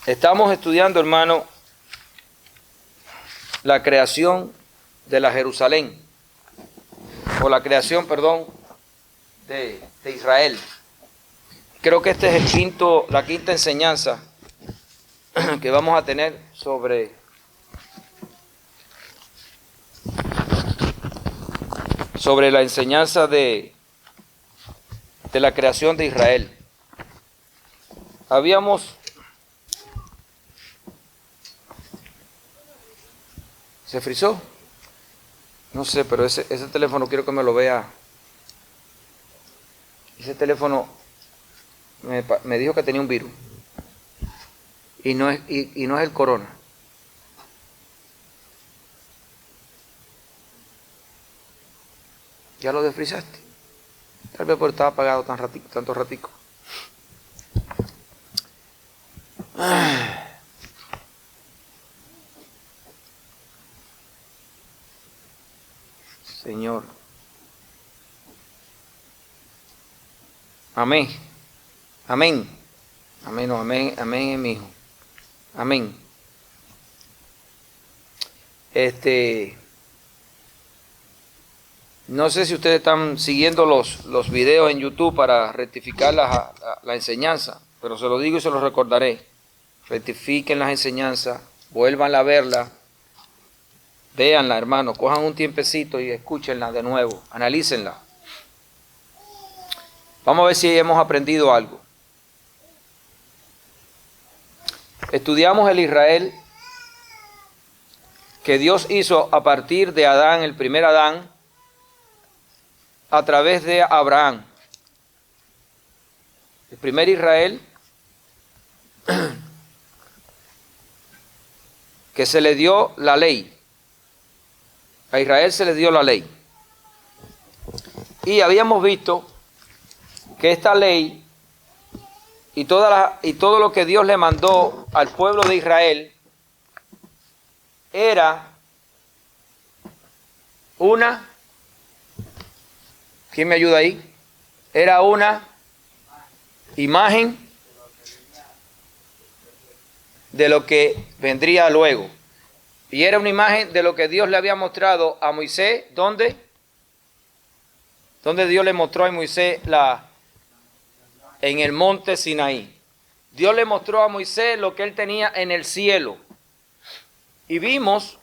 Estamos estudiando, hermano, la creación de la Jerusalén, o la creación, perdón, de Israel. Creo que este es la quinta enseñanza que vamos a tener sobre la enseñanza de la creación de Israel. ¿Se frizó? No sé, pero ese teléfono quiero que me lo vea. Ese teléfono me dijo que tenía un virus. Y no es el corona. ¿Ya lo desfrizaste? Tal vez porque estaba apagado tanto ratico. Señor. Amén. Amén. Amén, no, amén, amén, mi hijo. Amén. No sé si ustedes están siguiendo los videos en YouTube para rectificar la enseñanza, pero se lo digo y se lo recordaré. Rectifiquen las enseñanzas, vuelvan a verla, véanla, hermano, cojan un tiempecito y escúchenla de nuevo, analícenla. Vamos a ver si hemos aprendido algo. Estudiamos el Israel que Dios hizo a partir de Adán, el primer Adán, a través de Abraham. El primer Israel que se le dio la ley. A Israel se le dio la ley. Y habíamos visto que esta ley y todo lo que Dios le mandó al pueblo de Israel era una, ¿quién me ayuda ahí? Era una imagen de lo que vendría luego. Y era una imagen de lo que Dios le había mostrado a Moisés. ¿Dónde? ¿Dónde Dios le mostró a Moisés en el monte Sinaí? Dios le mostró a Moisés lo que él tenía en el cielo. Y vimos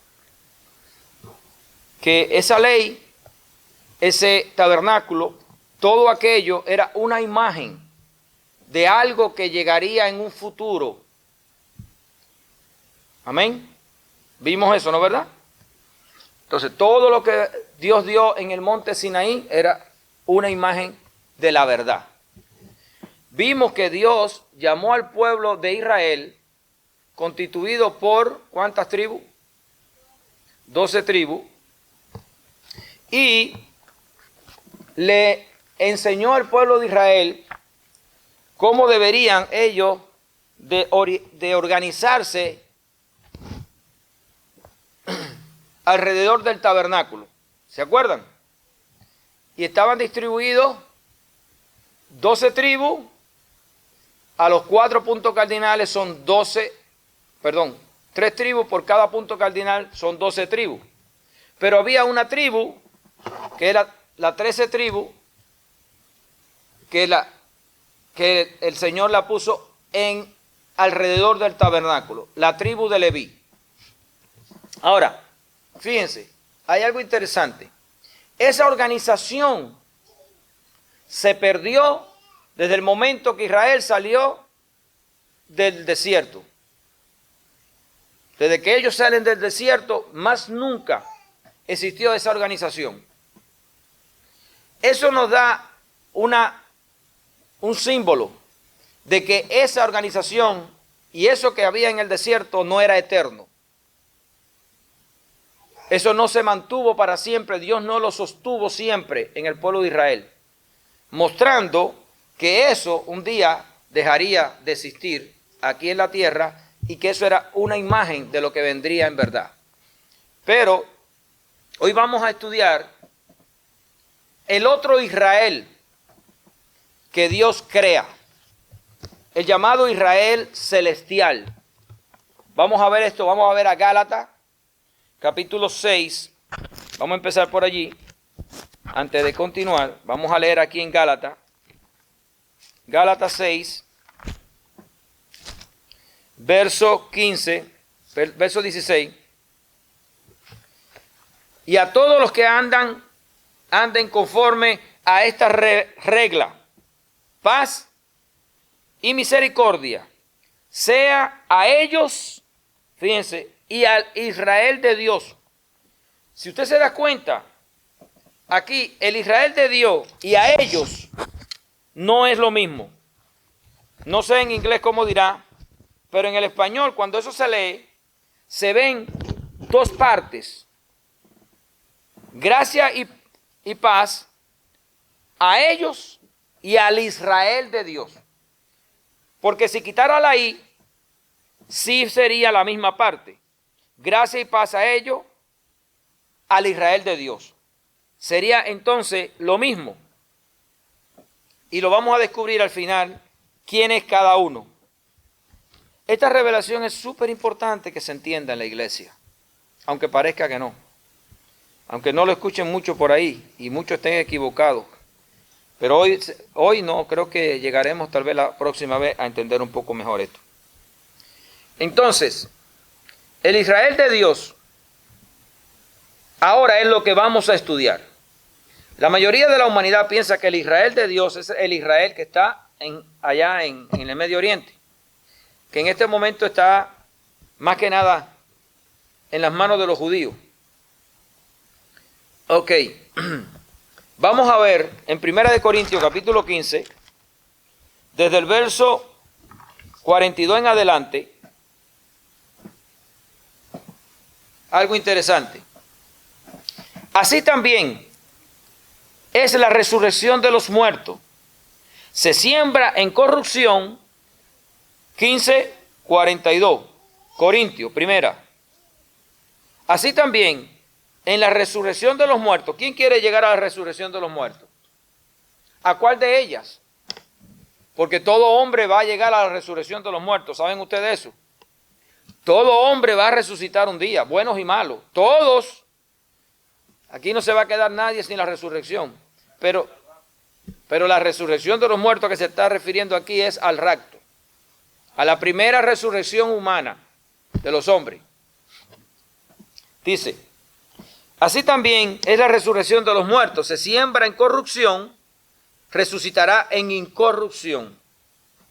que esa ley, ese tabernáculo, todo aquello era una imagen de algo que llegaría en un futuro. Amén. Vimos eso, ¿no es verdad? Entonces, todo lo que Dios dio en el monte Sinaí era una imagen de la verdad. Vimos que Dios llamó al pueblo de Israel, constituido por, ¿cuántas tribus? 12 tribus. Y le enseñó al pueblo de Israel cómo deberían ellos de organizarse alrededor del tabernáculo. ¿Se acuerdan? Y estaban distribuidos 12 tribus. A los 4 puntos cardinales son 3 tribus por cada punto cardinal son 12 tribus. Pero había una tribu, que era la 13 tribu, que el Señor la puso alrededor del tabernáculo, la tribu de Leví. Ahora, fíjense, hay algo interesante. Esa organización se perdió desde el momento que Israel salió del desierto. Desde que ellos salen del desierto, más nunca existió esa organización. Eso nos da un símbolo de que esa organización y eso que había en el desierto no era eterno. Eso no se mantuvo para siempre, Dios no lo sostuvo siempre en el pueblo de Israel, mostrando que eso un día dejaría de existir aquí en la tierra y que eso era una imagen de lo que vendría en verdad. Pero hoy vamos a estudiar el otro Israel que Dios crea, el llamado Israel celestial. Vamos a ver esto, vamos a ver a Gálatas, capítulo 6. Vamos a empezar por allí. Antes de continuar, vamos a leer aquí en Gálatas. Gálatas 6, verso 15, verso 16. Y a todos los que anden conforme a esta regla, paz y misericordia, sea a ellos, fíjense, y al Israel de Dios. Si usted se da cuenta, aquí el Israel de Dios y a ellos no es lo mismo. No sé en inglés cómo dirá, pero en el español cuando eso se lee, se ven dos partes. Gracia y paz a ellos y al Israel de Dios. Porque si quitara la I, sí sería la misma parte. Gracia y paz a ellos, al Israel de Dios. Sería entonces lo mismo. Y lo vamos a descubrir al final quién es cada uno. Esta revelación es súper importante que se entienda en la iglesia, aunque parezca que no. Aunque no lo escuchen mucho por ahí y muchos estén equivocados. Pero hoy no, creo que llegaremos tal vez la próxima vez a entender un poco mejor esto. Entonces, el Israel de Dios ahora es lo que vamos a estudiar. La mayoría de la humanidad piensa que el Israel de Dios es el Israel que está allá en el Medio Oriente, que en este momento está más que nada en las manos de los judíos. Ok, vamos a ver en 1 Corintios capítulo 15, desde el verso 42 en adelante, algo interesante. Así también es la resurrección de los muertos. Se siembra en corrupción, 15:42, Corintios, primera. Así también en la resurrección de los muertos. ¿Quién quiere llegar a la resurrección de los muertos? ¿A cuál de ellas? Porque todo hombre va a llegar a la resurrección de los muertos. ¿Saben ustedes eso? Todo hombre va a resucitar un día, buenos y malos. Todos. Aquí no se va a quedar nadie sin la resurrección. Pero la resurrección de los muertos que se está refiriendo aquí es al rapto. A la primera resurrección humana de los hombres. Dice, así también es la resurrección de los muertos. Se siembra en corrupción, resucitará en incorrupción.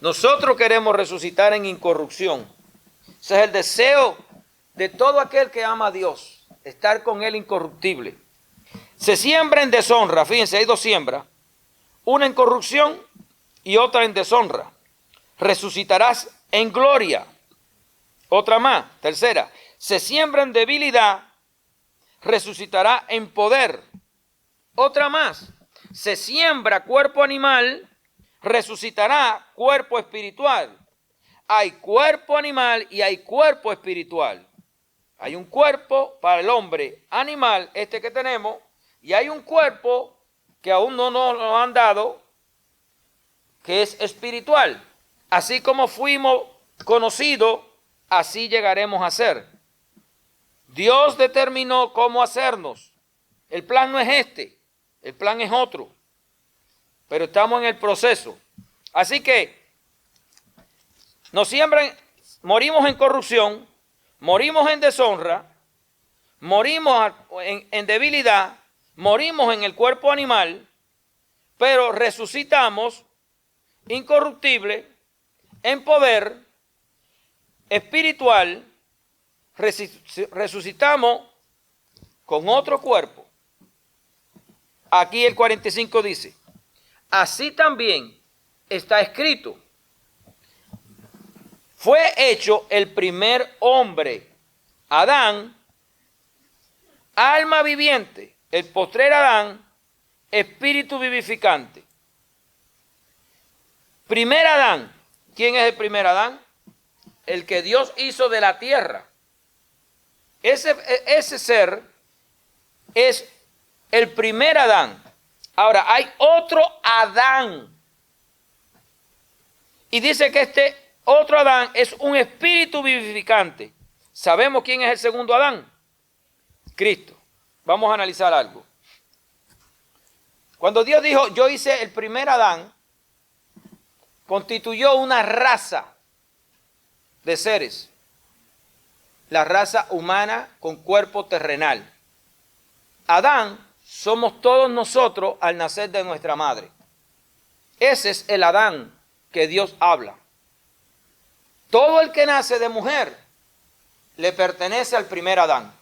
Nosotros queremos resucitar en incorrupción. Ese es el deseo de todo aquel que ama a Dios, estar con Él incorruptible. Se siembra en deshonra, fíjense, hay dos siembras, una en corrupción y otra en deshonra. Resucitarás en gloria. Otra más, tercera, se siembra en debilidad, resucitará en poder. Otra más, se siembra cuerpo animal, resucitará cuerpo espiritual. Hay cuerpo animal y hay cuerpo espiritual. Hay un cuerpo para el hombre animal, este que tenemos, y hay un cuerpo que aún no nos han dado, que es espiritual. Así como fuimos conocidos, así llegaremos a ser. Dios determinó cómo hacernos. El plan no es este, el plan es otro. Pero estamos en el proceso. Así que nos siembran, morimos en corrupción, morimos en deshonra, morimos en debilidad, morimos en el cuerpo animal, pero resucitamos incorruptible, en poder espiritual, resucitamos con otro cuerpo. Aquí el 45 dice, así también está escrito, fue hecho el primer hombre, Adán, alma viviente, el postrer Adán, espíritu vivificante. Primer Adán, ¿quién es el primer Adán? El que Dios hizo de la tierra. Ese ser es el primer Adán. Ahora, hay otro Adán. Y dice que este otro Adán es un espíritu vivificante. ¿Sabemos quién es el segundo Adán? Cristo. Vamos a analizar algo. Cuando Dios dijo, yo hice el primer Adán, constituyó una raza de seres. La raza humana con cuerpo terrenal. Adán somos todos nosotros al nacer de nuestra madre. Ese es el Adán que Dios habla. Todo el que nace de mujer le pertenece al primer Adán.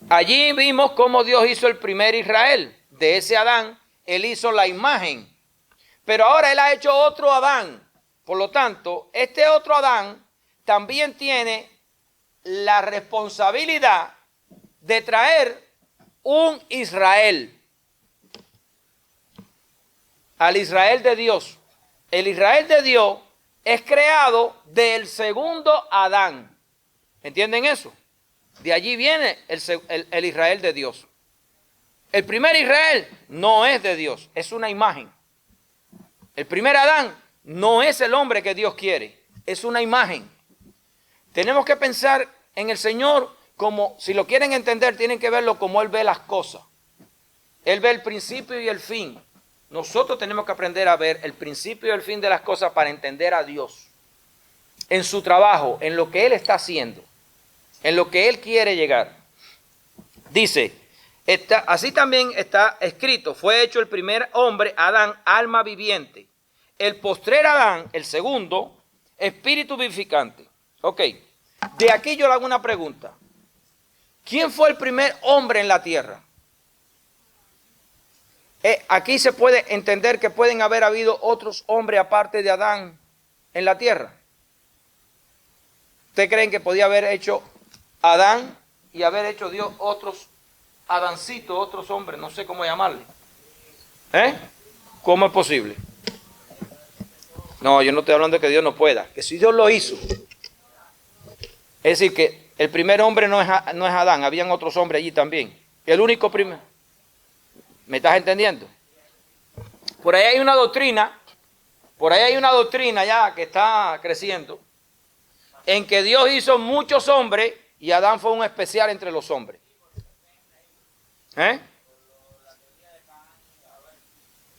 Allí vimos cómo Dios hizo el primer Israel. De ese Adán, Él hizo la imagen. Pero ahora Él ha hecho otro Adán. Por lo tanto, este otro Adán también tiene la responsabilidad de traer un Israel. Al Israel de Dios. El Israel de Dios es creado del segundo Adán. ¿Entienden eso? De allí viene el Israel de Dios. El primer Israel no es de Dios, es una imagen. El primer Adán no es el hombre que Dios quiere, es una imagen. Tenemos que pensar en el Señor como, si lo quieren entender, tienen que verlo como Él ve las cosas. Él ve el principio y el fin. Nosotros tenemos que aprender a ver el principio y el fin de las cosas para entender a Dios. En su trabajo, en lo que Él está haciendo, en lo que Él quiere llegar. Dice, así también está escrito, fue hecho el primer hombre, Adán, alma viviente. El postrer Adán, el segundo, espíritu vivificante. Ok, de aquí yo le hago una pregunta. ¿Quién fue el primer hombre en la tierra? Aquí se puede entender que pueden haber habido otros hombres aparte de Adán en la tierra. ¿Ustedes creen que podía haber hecho Adán y haber hecho Dios otros Adancitos, otros hombres, no sé cómo llamarle? ¿Cómo es posible? No, yo no estoy hablando de que Dios no pueda, que si Dios lo hizo. Es decir, que el primer hombre no es Adán, habían otros hombres allí también. El único primero. ¿Me estás entendiendo? Por ahí hay una doctrina ya que está creciendo, en que Dios hizo muchos hombres y Adán fue un especial entre los hombres.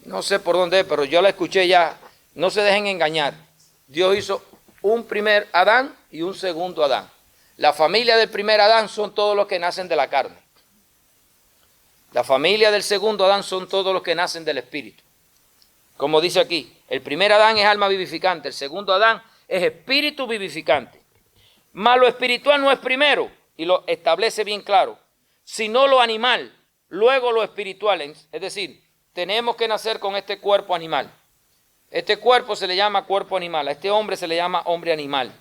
No sé por dónde es, pero yo la escuché ya. No se dejen engañar. Dios hizo un primer Adán y un segundo Adán. La familia del primer Adán son todos los que nacen de la carne. La familia del segundo Adán son todos los que nacen del Espíritu. Como dice aquí, el primer Adán es alma vivificante, el segundo Adán es espíritu vivificante. Mas lo espiritual no es primero, y lo establece bien claro, sino lo animal, luego lo espiritual. Es decir, tenemos que nacer con este cuerpo animal. Este cuerpo se le llama cuerpo animal, a este hombre se le llama hombre animal.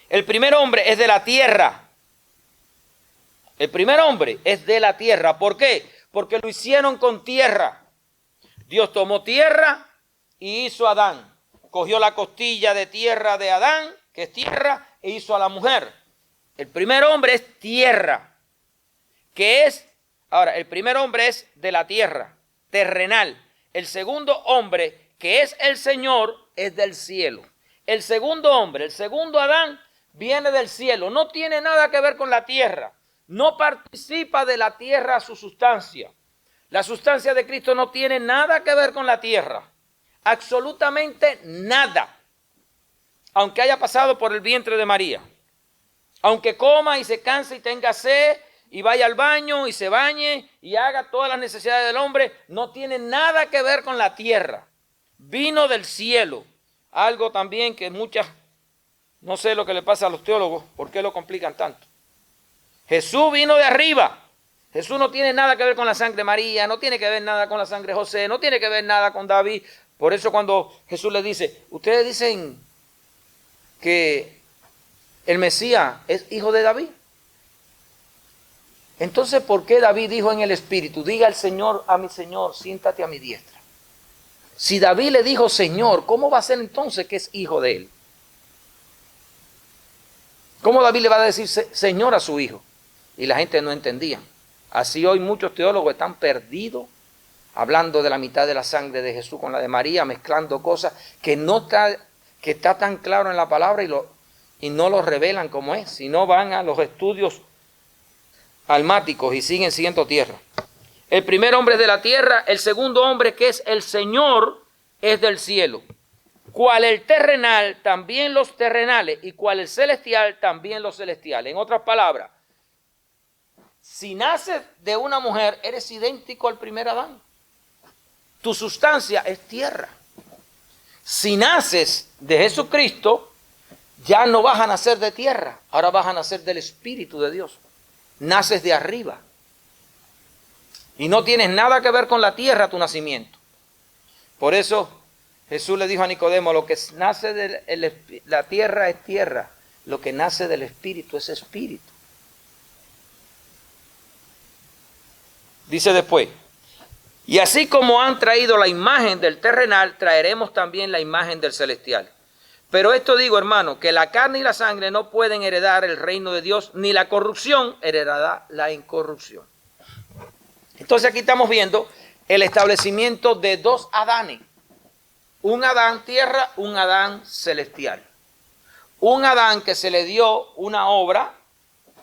El primer hombre es de la tierra. El primer hombre es de la tierra. ¿Por qué? Porque lo hicieron con tierra. Dios tomó tierra y hizo a Adán. Cogió la costilla de tierra de Adán, que es tierra, e hizo a la mujer. El primer hombre es tierra. Ahora, el primer hombre es de la tierra, terrenal. El segundo hombre, que es el Señor, es del cielo. El segundo hombre, el segundo Adán, viene del cielo. No tiene nada que ver con la tierra. No participa de la tierra su sustancia. La sustancia de Cristo no tiene nada que ver con la tierra. Absolutamente nada. Aunque haya pasado por el vientre de María. Aunque coma y se canse y tenga sed y vaya al baño y se bañe y haga todas las necesidades del hombre, no tiene nada que ver con la tierra. Vino del cielo. Algo también que no sé lo que le pasa a los teólogos, ¿por qué lo complican tanto? Jesús vino de arriba. Jesús no tiene nada que ver con la sangre de María, no tiene que ver nada con la sangre de José, no tiene que ver nada con David. Por eso cuando Jesús le dice, ustedes dicen que el Mesías es hijo de David. Entonces, ¿por qué David dijo en el Espíritu, diga el Señor a mi Señor, siéntate a mi diestra? Si David le dijo Señor, ¿cómo va a ser entonces que es hijo de él? ¿Cómo David le va a decir Señor a su hijo? Y la gente no entendía. Así hoy muchos teólogos están perdidos, hablando de la mitad de la sangre de Jesús con la de María, mezclando cosas que está tan claro en la palabra y no lo revelan como es, sino van a los estudios almáticos y siguen siendo tierra. El primer hombre es de la tierra, el segundo hombre, que es el Señor, es del cielo. Cual el terrenal, también los terrenales, y cual el celestial, también los celestiales. En otras palabras, si naces de una mujer, eres idéntico al primer Adán. Tu sustancia es tierra. Si naces de Jesucristo, ya no vas a nacer de tierra, ahora vas a nacer del Espíritu de Dios. Naces de arriba. Y no tienes nada que ver con la tierra tu nacimiento. Por eso Jesús le dijo a Nicodemo, lo que nace de la tierra es tierra, lo que nace del Espíritu es espíritu. Dice después, y así como han traído la imagen del terrenal, traeremos también la imagen del celestial. Pero esto digo, hermano, que la carne y la sangre no pueden heredar el reino de Dios, ni la corrupción heredará la incorrupción. Entonces aquí estamos viendo el establecimiento de dos Adanes. Un Adán tierra, un Adán celestial. Un Adán que se le dio una obra,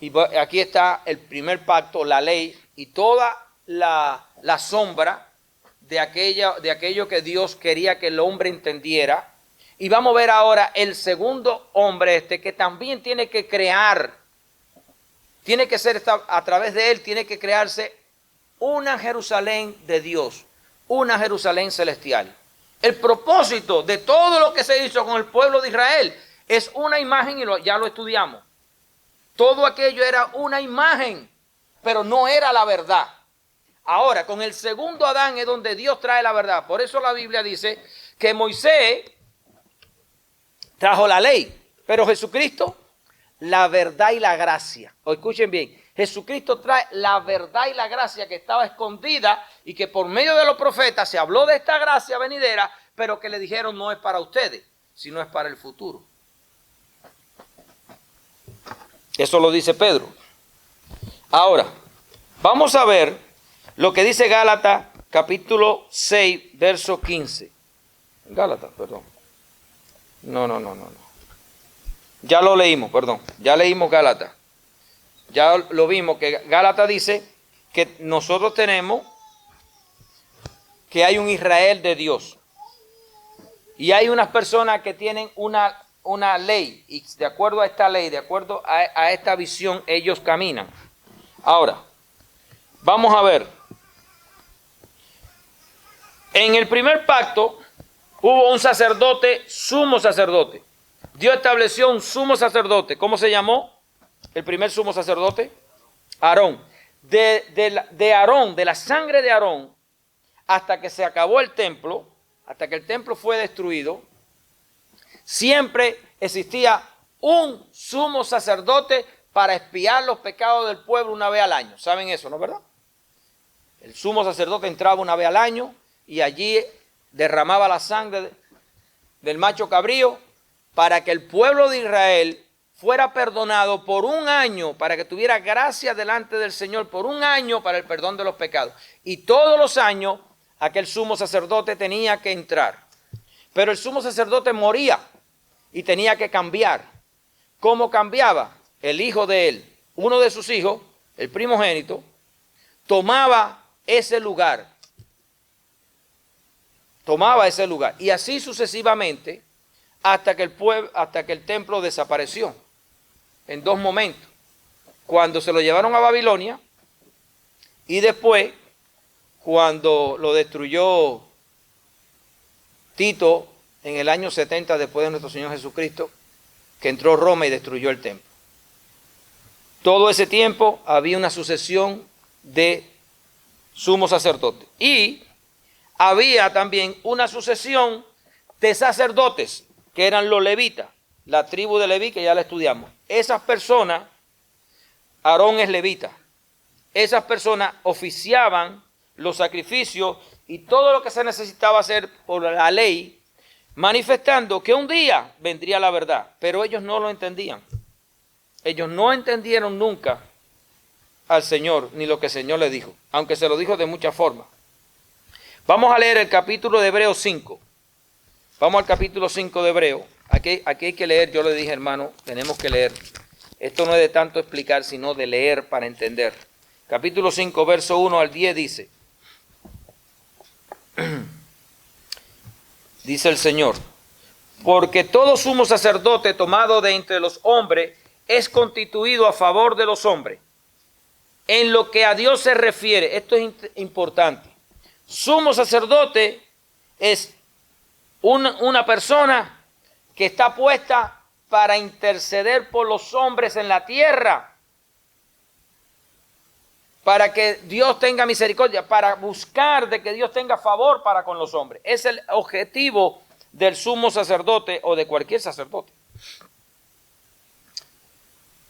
y aquí está el primer pacto, la ley, y toda la sombra de aquello que Dios quería que el hombre entendiera. Y vamos a ver ahora el segundo hombre que también tiene que crear, tiene que ser, a través de él, tiene que crearse una Jerusalén de Dios, una Jerusalén celestial. El propósito de todo lo que se hizo con el pueblo de Israel es una imagen, y ya lo estudiamos. Todo aquello era una imagen, pero no era la verdad. Ahora, con el segundo Adán es donde Dios trae la verdad. Por eso la Biblia dice que Moisés trajo la ley, pero Jesucristo, la verdad y la gracia. O escuchen bien, Jesucristo trae la verdad y la gracia que estaba escondida y que por medio de los profetas se habló de esta gracia venidera, pero que le dijeron no es para ustedes, sino es para el futuro. Eso lo dice Pedro. Ahora, vamos a ver lo que dice Gálatas capítulo 6, verso 15. Gálatas, perdón. No. Ya lo leímos, perdón. Ya leímos Gálatas. Ya lo vimos que Gálatas dice que nosotros tenemos que hay un Israel de Dios. Y hay unas personas que tienen una ley. Y de acuerdo a esta ley, de acuerdo a esta visión, ellos caminan. Ahora, vamos a ver. En el primer pacto hubo un sacerdote, sumo sacerdote. Dios estableció un sumo sacerdote. ¿Cómo se llamó el primer sumo sacerdote? Aarón. De Aarón, de la sangre de Aarón, hasta que se acabó el templo, hasta que el templo fue destruido, siempre existía un sumo sacerdote para expiar los pecados del pueblo una vez al año. ¿Saben eso, no es verdad? El sumo sacerdote entraba una vez al año y allí derramaba la sangre del macho cabrío para que el pueblo de Israel fuera perdonado por un año, para que tuviera gracia delante del Señor por un año para el perdón de los pecados. Y todos los años aquel sumo sacerdote tenía que entrar. Pero el sumo sacerdote moría y tenía que cambiar. ¿Cómo cambiaba? El hijo de él, uno de sus hijos, el primogénito, tomaba ese lugar. Tomaba ese lugar. Y así sucesivamente hasta que el templo desapareció. En dos momentos. Cuando se lo llevaron a Babilonia y después cuando lo destruyó Tito en el año 70 después de nuestro Señor Jesucristo, que entró Roma y destruyó el templo. Todo ese tiempo había una sucesión de sumos sacerdotes. Y había también una sucesión de sacerdotes, que eran los levitas, la tribu de Leví, que ya la estudiamos. Esas personas, Aarón es levita, esas personas oficiaban los sacrificios y todo lo que se necesitaba hacer por la ley, manifestando que un día vendría la verdad, pero ellos no lo entendían. Ellos no entendieron nunca al Señor, ni lo que el Señor les dijo, aunque se lo dijo de muchas formas. Vamos a leer el capítulo de Hebreos 5. Vamos al capítulo 5 de Hebreos. Aquí hay que leer, yo le dije, hermano, tenemos que leer. Esto no es de tanto explicar, sino de leer para entender. Capítulo 5, verso 1 al 10 dice, dice el Señor, porque todo sumo sacerdote tomado de entre los hombres es constituido a favor de los hombres. En lo que a Dios se refiere, esto es importante. Sumo sacerdote es una persona que está puesta para interceder por los hombres en la tierra, para que Dios tenga misericordia, para buscar de que Dios tenga favor para con los hombres. Es el objetivo del sumo sacerdote o de cualquier sacerdote.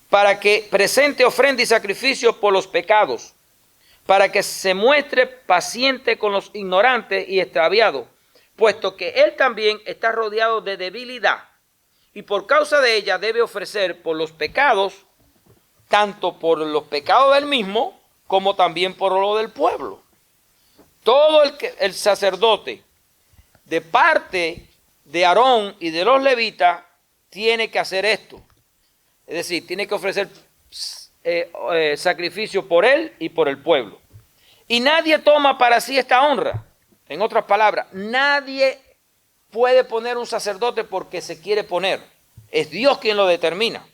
Para que presente ofrenda y sacrificio por los pecados, para que se muestre paciente con los ignorantes y extraviados, puesto que él también está rodeado de debilidad, y por causa de ella debe ofrecer por los pecados, tanto por los pecados del mismo, como también por lo del pueblo. Todo el sacerdote, de parte de Aarón y de los levitas, tiene que hacer esto. Es decir, tiene que ofrecer sacrificio por él y por el pueblo. Y nadie toma para sí esta honra. En otras palabras, nadie puede poner un sacerdote porque se quiere poner. Es Dios quien lo determina.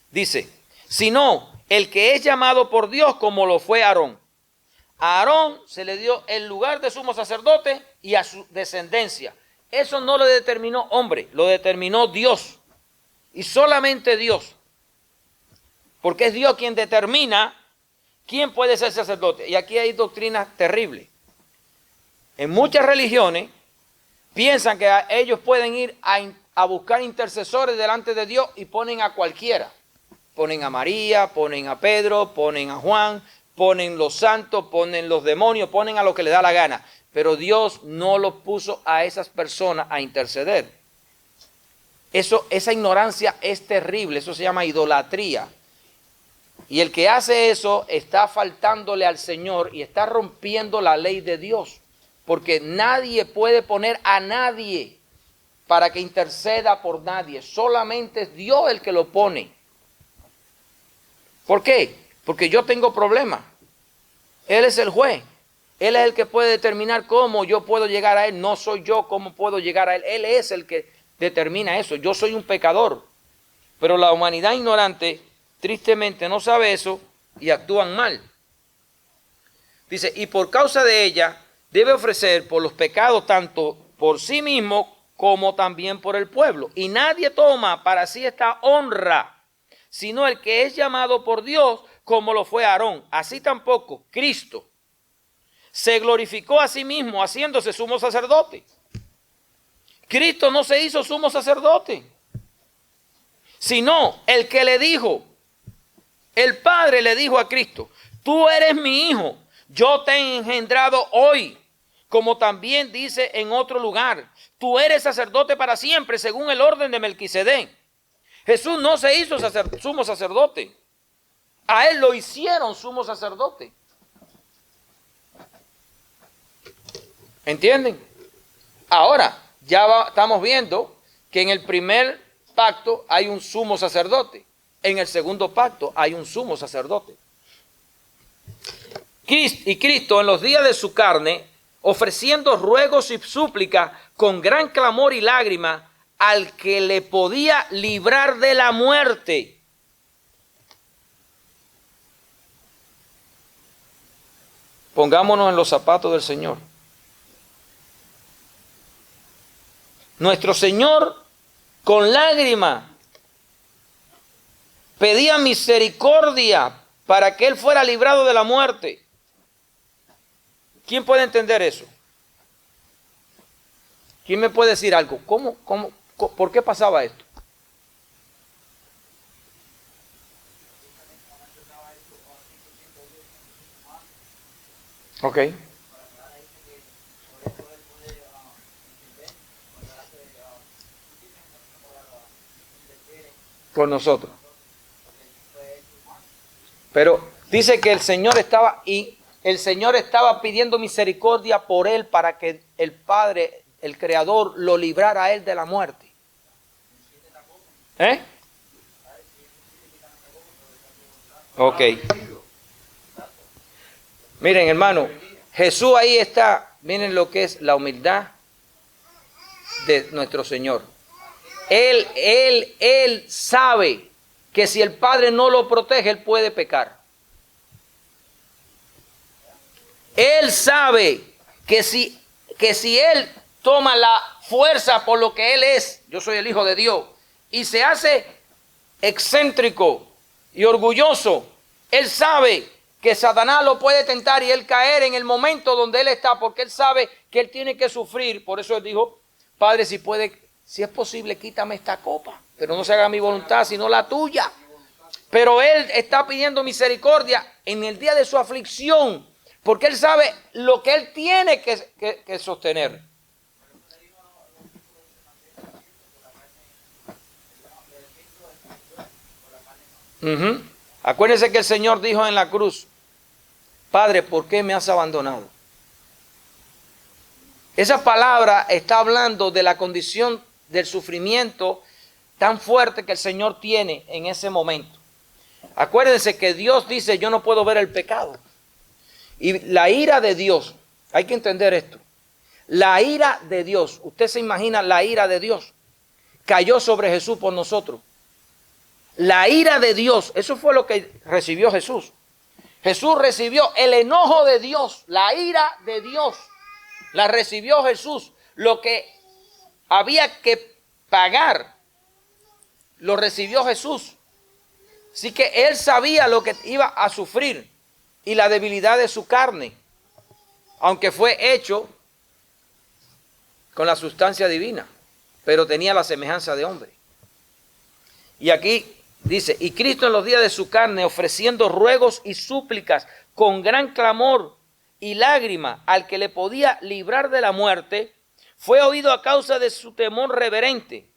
Dice, sino el que es llamado por Dios como lo fue Aarón. A Aarón se le dio el lugar de sumo sacerdote y a su descendencia. Eso no lo determinó hombre, lo determinó Dios. Y solamente Dios. Porque es Dios quien determina quién puede ser sacerdote. Y aquí hay doctrinas terribles. En muchas religiones piensan que ellos pueden ir a buscar intercesores delante de Dios y ponen a cualquiera. Ponen a María, ponen a Pedro, ponen a Juan, ponen los santos, ponen los demonios, ponen a lo que le da la gana. Pero Dios no los puso a esas personas a interceder. Esa ignorancia es terrible, eso se llama idolatría. Y el que hace eso está faltándole al Señor y está rompiendo la ley de Dios. Porque nadie puede poner a nadie para que interceda por nadie. Solamente es Dios el que lo pone. ¿Por qué? Porque yo tengo problemas. Él es el juez. Él es el que puede determinar cómo yo puedo llegar a Él. No soy yo cómo puedo llegar a Él. Él es el que determina eso. Yo soy un pecador. Pero la humanidad ignorante tristemente no sabe eso y actúan mal. Dice, y por causa de ella debe ofrecer por los pecados tanto por sí mismo como también por el pueblo. Y nadie toma para sí esta honra, sino el que es llamado por Dios, como lo fue Aarón. Así tampoco Cristo se glorificó a sí mismo haciéndose sumo sacerdote. Cristo no se hizo sumo sacerdote, sino el que le dijo, el Padre le dijo a Cristo, tú eres mi hijo, yo te he engendrado hoy. Como también dice en otro lugar, tú eres sacerdote para siempre, según el orden de Melquisedec. Jesús no se hizo sumo sacerdote. A él lo hicieron sumo sacerdote. ¿Entienden? Ahora, ya estamos viendo que en el primer pacto hay un sumo sacerdote. En el segundo pacto hay un sumo sacerdote. Y Cristo en los días de su carne, ofreciendo ruegos y súplicas con gran clamor y lágrima al que le podía librar de la muerte. Pongámonos en los zapatos del Señor. Nuestro Señor con lágrimas pedía misericordia para que Él fuera librado de la muerte. ¿Quién puede entender eso? ¿Quién me puede decir algo? ¿Por qué pasaba esto? Ok. Por nosotros. Pero dice que el Señor estaba pidiendo misericordia por él para que el Padre, el Creador, lo librara a él de la muerte. ¿Eh? Ok. Miren, hermano, Jesús ahí está. Miren lo que es la humildad de nuestro Señor. Él sabe que si el Padre no lo protege, él puede pecar. Él sabe que si él toma la fuerza por lo que él es, yo soy el Hijo de Dios, y se hace excéntrico y orgulloso, él sabe que Satanás lo puede tentar y él caer en el momento donde él está, porque él sabe que él tiene que sufrir. Por eso él dijo: Padre, si es posible, quítame esta copa, pero no se haga mi voluntad, sino la tuya. Pero él está pidiendo misericordia en el día de su aflicción, porque él sabe lo que él tiene que sostener. Acuérdense que el Señor dijo en la cruz: Padre, ¿por qué me has abandonado? Esa palabra está hablando de la condición del sufrimiento tan fuerte que el Señor tiene en ese momento. Acuérdense que Dios dice: yo no puedo ver el pecado. Y la ira de Dios, hay que entender esto. La ira de Dios, usted se imagina la ira de Dios, cayó sobre Jesús por nosotros. La ira de Dios, eso fue lo que recibió Jesús. Jesús recibió el enojo de Dios, la ira de Dios. La recibió Jesús. Lo que había que pagar, lo recibió Jesús. Así que él sabía lo que iba a sufrir y la debilidad de su carne, aunque fue hecho con la sustancia divina, pero tenía la semejanza de hombre. Y aquí dice: y Cristo en los días de su carne, ofreciendo ruegos y súplicas con gran clamor y lágrima al que le podía librar de la muerte, fue oído a causa de su temor reverente.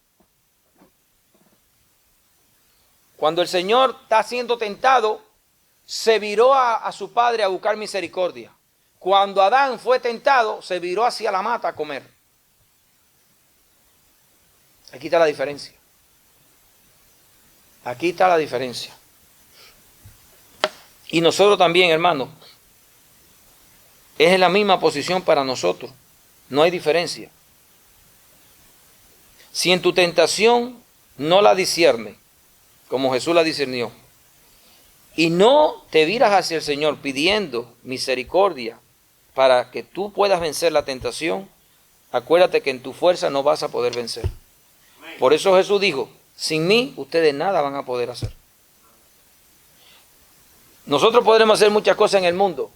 Cuando el Señor está siendo tentado, se viró a su Padre a buscar misericordia. Cuando Adán fue tentado, se viró hacia la mata a comer. Aquí está la diferencia. Aquí está la diferencia. Y nosotros también, hermanos, es en la misma posición para nosotros. No hay diferencia. Si en tu tentación no la disciernes, como Jesús la discernió, y no te viras hacia el Señor pidiendo misericordia para que tú puedas vencer la tentación, acuérdate que en tu fuerza no vas a poder vencer. Por eso Jesús dijo: sin mí ustedes nada van a poder hacer. Nosotros podremos hacer muchas cosas en el mundo: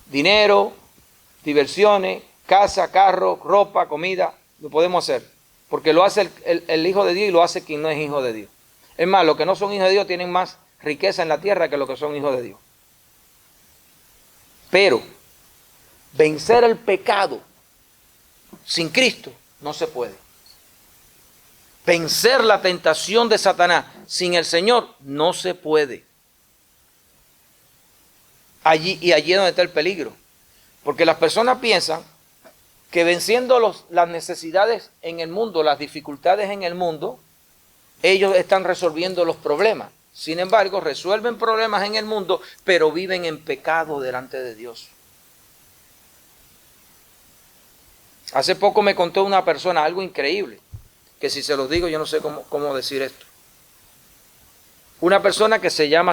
dinero, diversiones, casa, carro, ropa, comida. Lo podemos hacer porque lo hace el Hijo de Dios y lo hace quien no es hijo de Dios. Es más, los que no son hijos de Dios tienen más riqueza en la tierra que los que son hijos de Dios. Pero vencer el pecado sin Cristo no se puede. Vencer la tentación de Satanás sin el Señor no se puede. Allí es donde está el peligro. Porque las personas piensan que venciendo las necesidades en el mundo, las dificultades en el mundo, ellos están resolviendo los problemas. Sin embargo, resuelven problemas en el mundo, pero viven en pecado delante de Dios. Hace poco me contó una persona algo increíble, que si se los digo yo no sé cómo decir esto. Una persona que se llama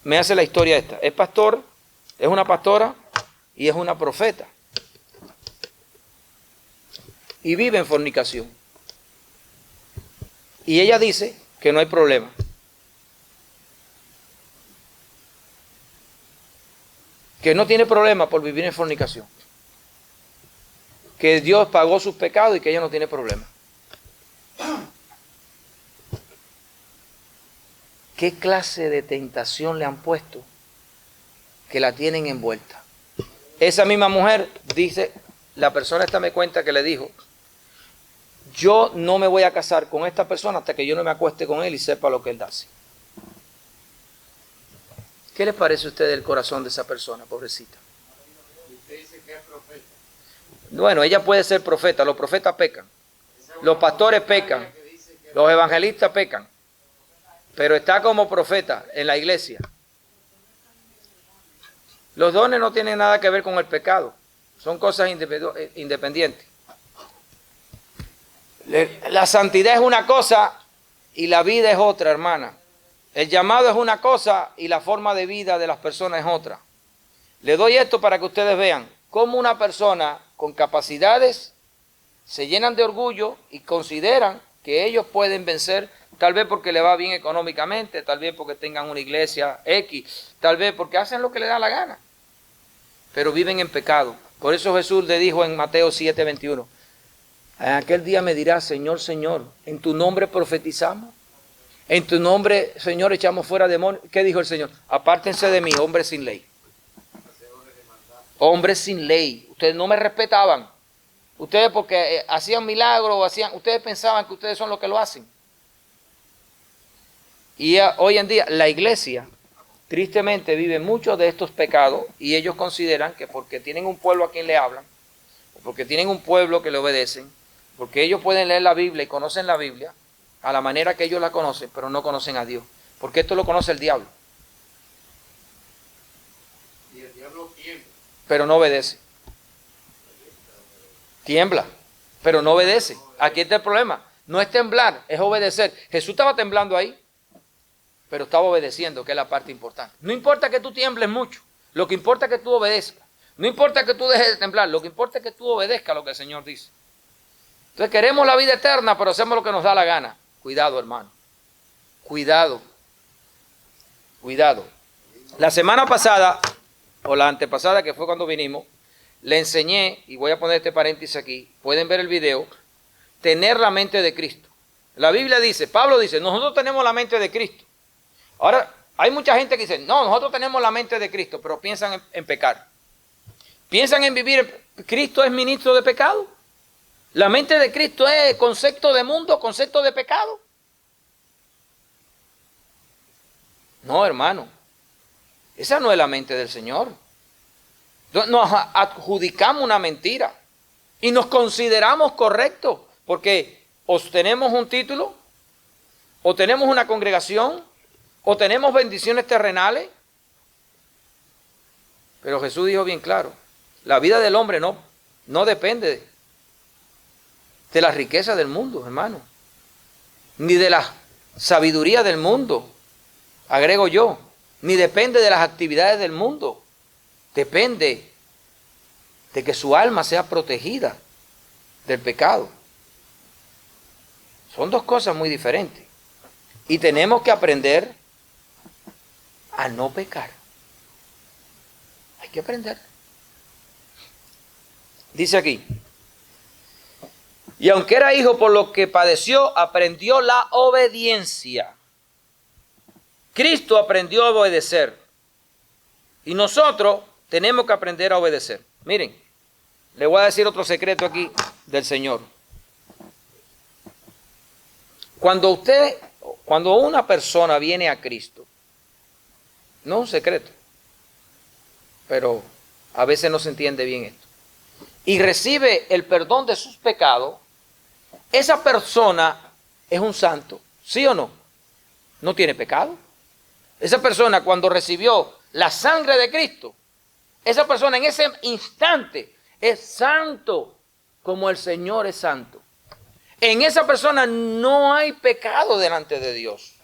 me hace la historia esta. Es pastor, es una pastora y es una profeta. Y vive en fornicación. Y ella dice que no hay problema. Que no tiene problema por vivir en fornicación. Que Dios pagó sus pecados y que ella no tiene problema. ¿Qué clase de tentación le han puesto que la tienen envuelta? Esa misma mujer dice, la persona esta me cuenta que le dijo: yo no me voy a casar con esta persona hasta que yo no me acueste con él y sepa lo que él hace. ¿Qué les parece a usted del corazón de esa persona, pobrecita? Usted dice que es profeta. Bueno, ella puede ser profeta, los profetas pecan, los pastores pecan. Que dice que Los evangelistas pecan, pero está como profeta en la iglesia. Los dones no tienen nada que ver con el pecado, son cosas independientes. La santidad es una cosa y la vida es otra, hermana. El llamado es una cosa y la forma de vida de las personas es otra. Le doy esto para que ustedes vean cómo una persona con capacidades se llenan de orgullo y consideran que ellos pueden vencer, tal vez porque le va bien económicamente, tal vez porque tengan una iglesia X, tal vez porque hacen lo que les da la gana, pero viven en pecado. Por eso Jesús le dijo en Mateo 7:21, en aquel día me dirás, Señor, Señor, en tu nombre profetizamos, en tu nombre, Señor, echamos fuera demonios. ¿Qué dijo el Señor? Apártense de mí, hombres sin ley. Hombres sin ley. Ustedes no me respetaban. Ustedes porque hacían milagros, ustedes pensaban que ustedes son los que lo hacen. Y hoy en día la iglesia tristemente vive muchos de estos pecados y ellos consideran que porque tienen un pueblo a quien le hablan, o porque tienen un pueblo que le obedecen, porque ellos pueden leer la Biblia y conocen la Biblia a la manera que ellos la conocen, pero no conocen a Dios. Porque esto lo conoce el diablo. Y el diablo tiembla. Pero no obedece. Tiembla, pero no obedece. Aquí está el problema. No es temblar, es obedecer. Jesús estaba temblando ahí, pero estaba obedeciendo, que es la parte importante. No importa que tú tiembles mucho, lo que importa es que tú obedezcas. No importa que tú dejes de temblar, lo que importa es que tú obedezcas lo que el Señor dice. Entonces queremos la vida eterna, pero hacemos lo que nos da la gana. Cuidado, hermano. Cuidado. Cuidado. La semana pasada, o la antepasada, que fue cuando vinimos, le enseñé, y voy a poner este paréntesis aquí, pueden ver el video, tener la mente de Cristo. La Biblia dice, Pablo dice, nosotros tenemos la mente de Cristo. Ahora, hay mucha gente que dice, no, nosotros tenemos la mente de Cristo, pero piensan en pecar. Piensan en vivir, Cristo es ministro de pecado. La mente de Cristo es concepto de mundo, concepto de pecado. No, hermano, esa no es la mente del Señor. Nos adjudicamos una mentira y nos consideramos correctos porque o tenemos un título, o tenemos una congregación, o tenemos bendiciones terrenales. Pero Jesús dijo bien claro, la vida del hombre no depende de la riqueza del mundo, hermano, ni de la sabiduría del mundo, agrego yo, ni depende de las actividades del mundo. Depende de que su alma sea protegida del pecado. Son dos cosas muy diferentes. Y tenemos que aprender a no pecar. Hay que aprender. Dice aquí, y aunque era hijo, por lo que padeció, aprendió la obediencia. Cristo aprendió a obedecer. Y nosotros tenemos que aprender a obedecer. Miren, le voy a decir otro secreto aquí del Señor. Cuando una persona viene a Cristo, no es un secreto, pero a veces no se entiende bien esto, y recibe el perdón de sus pecados, esa persona es un santo, ¿sí o no? No tiene pecado. Esa persona cuando recibió la sangre de Cristo, esa persona en ese instante es santo como el Señor es santo. En esa persona no hay pecado delante de Dios.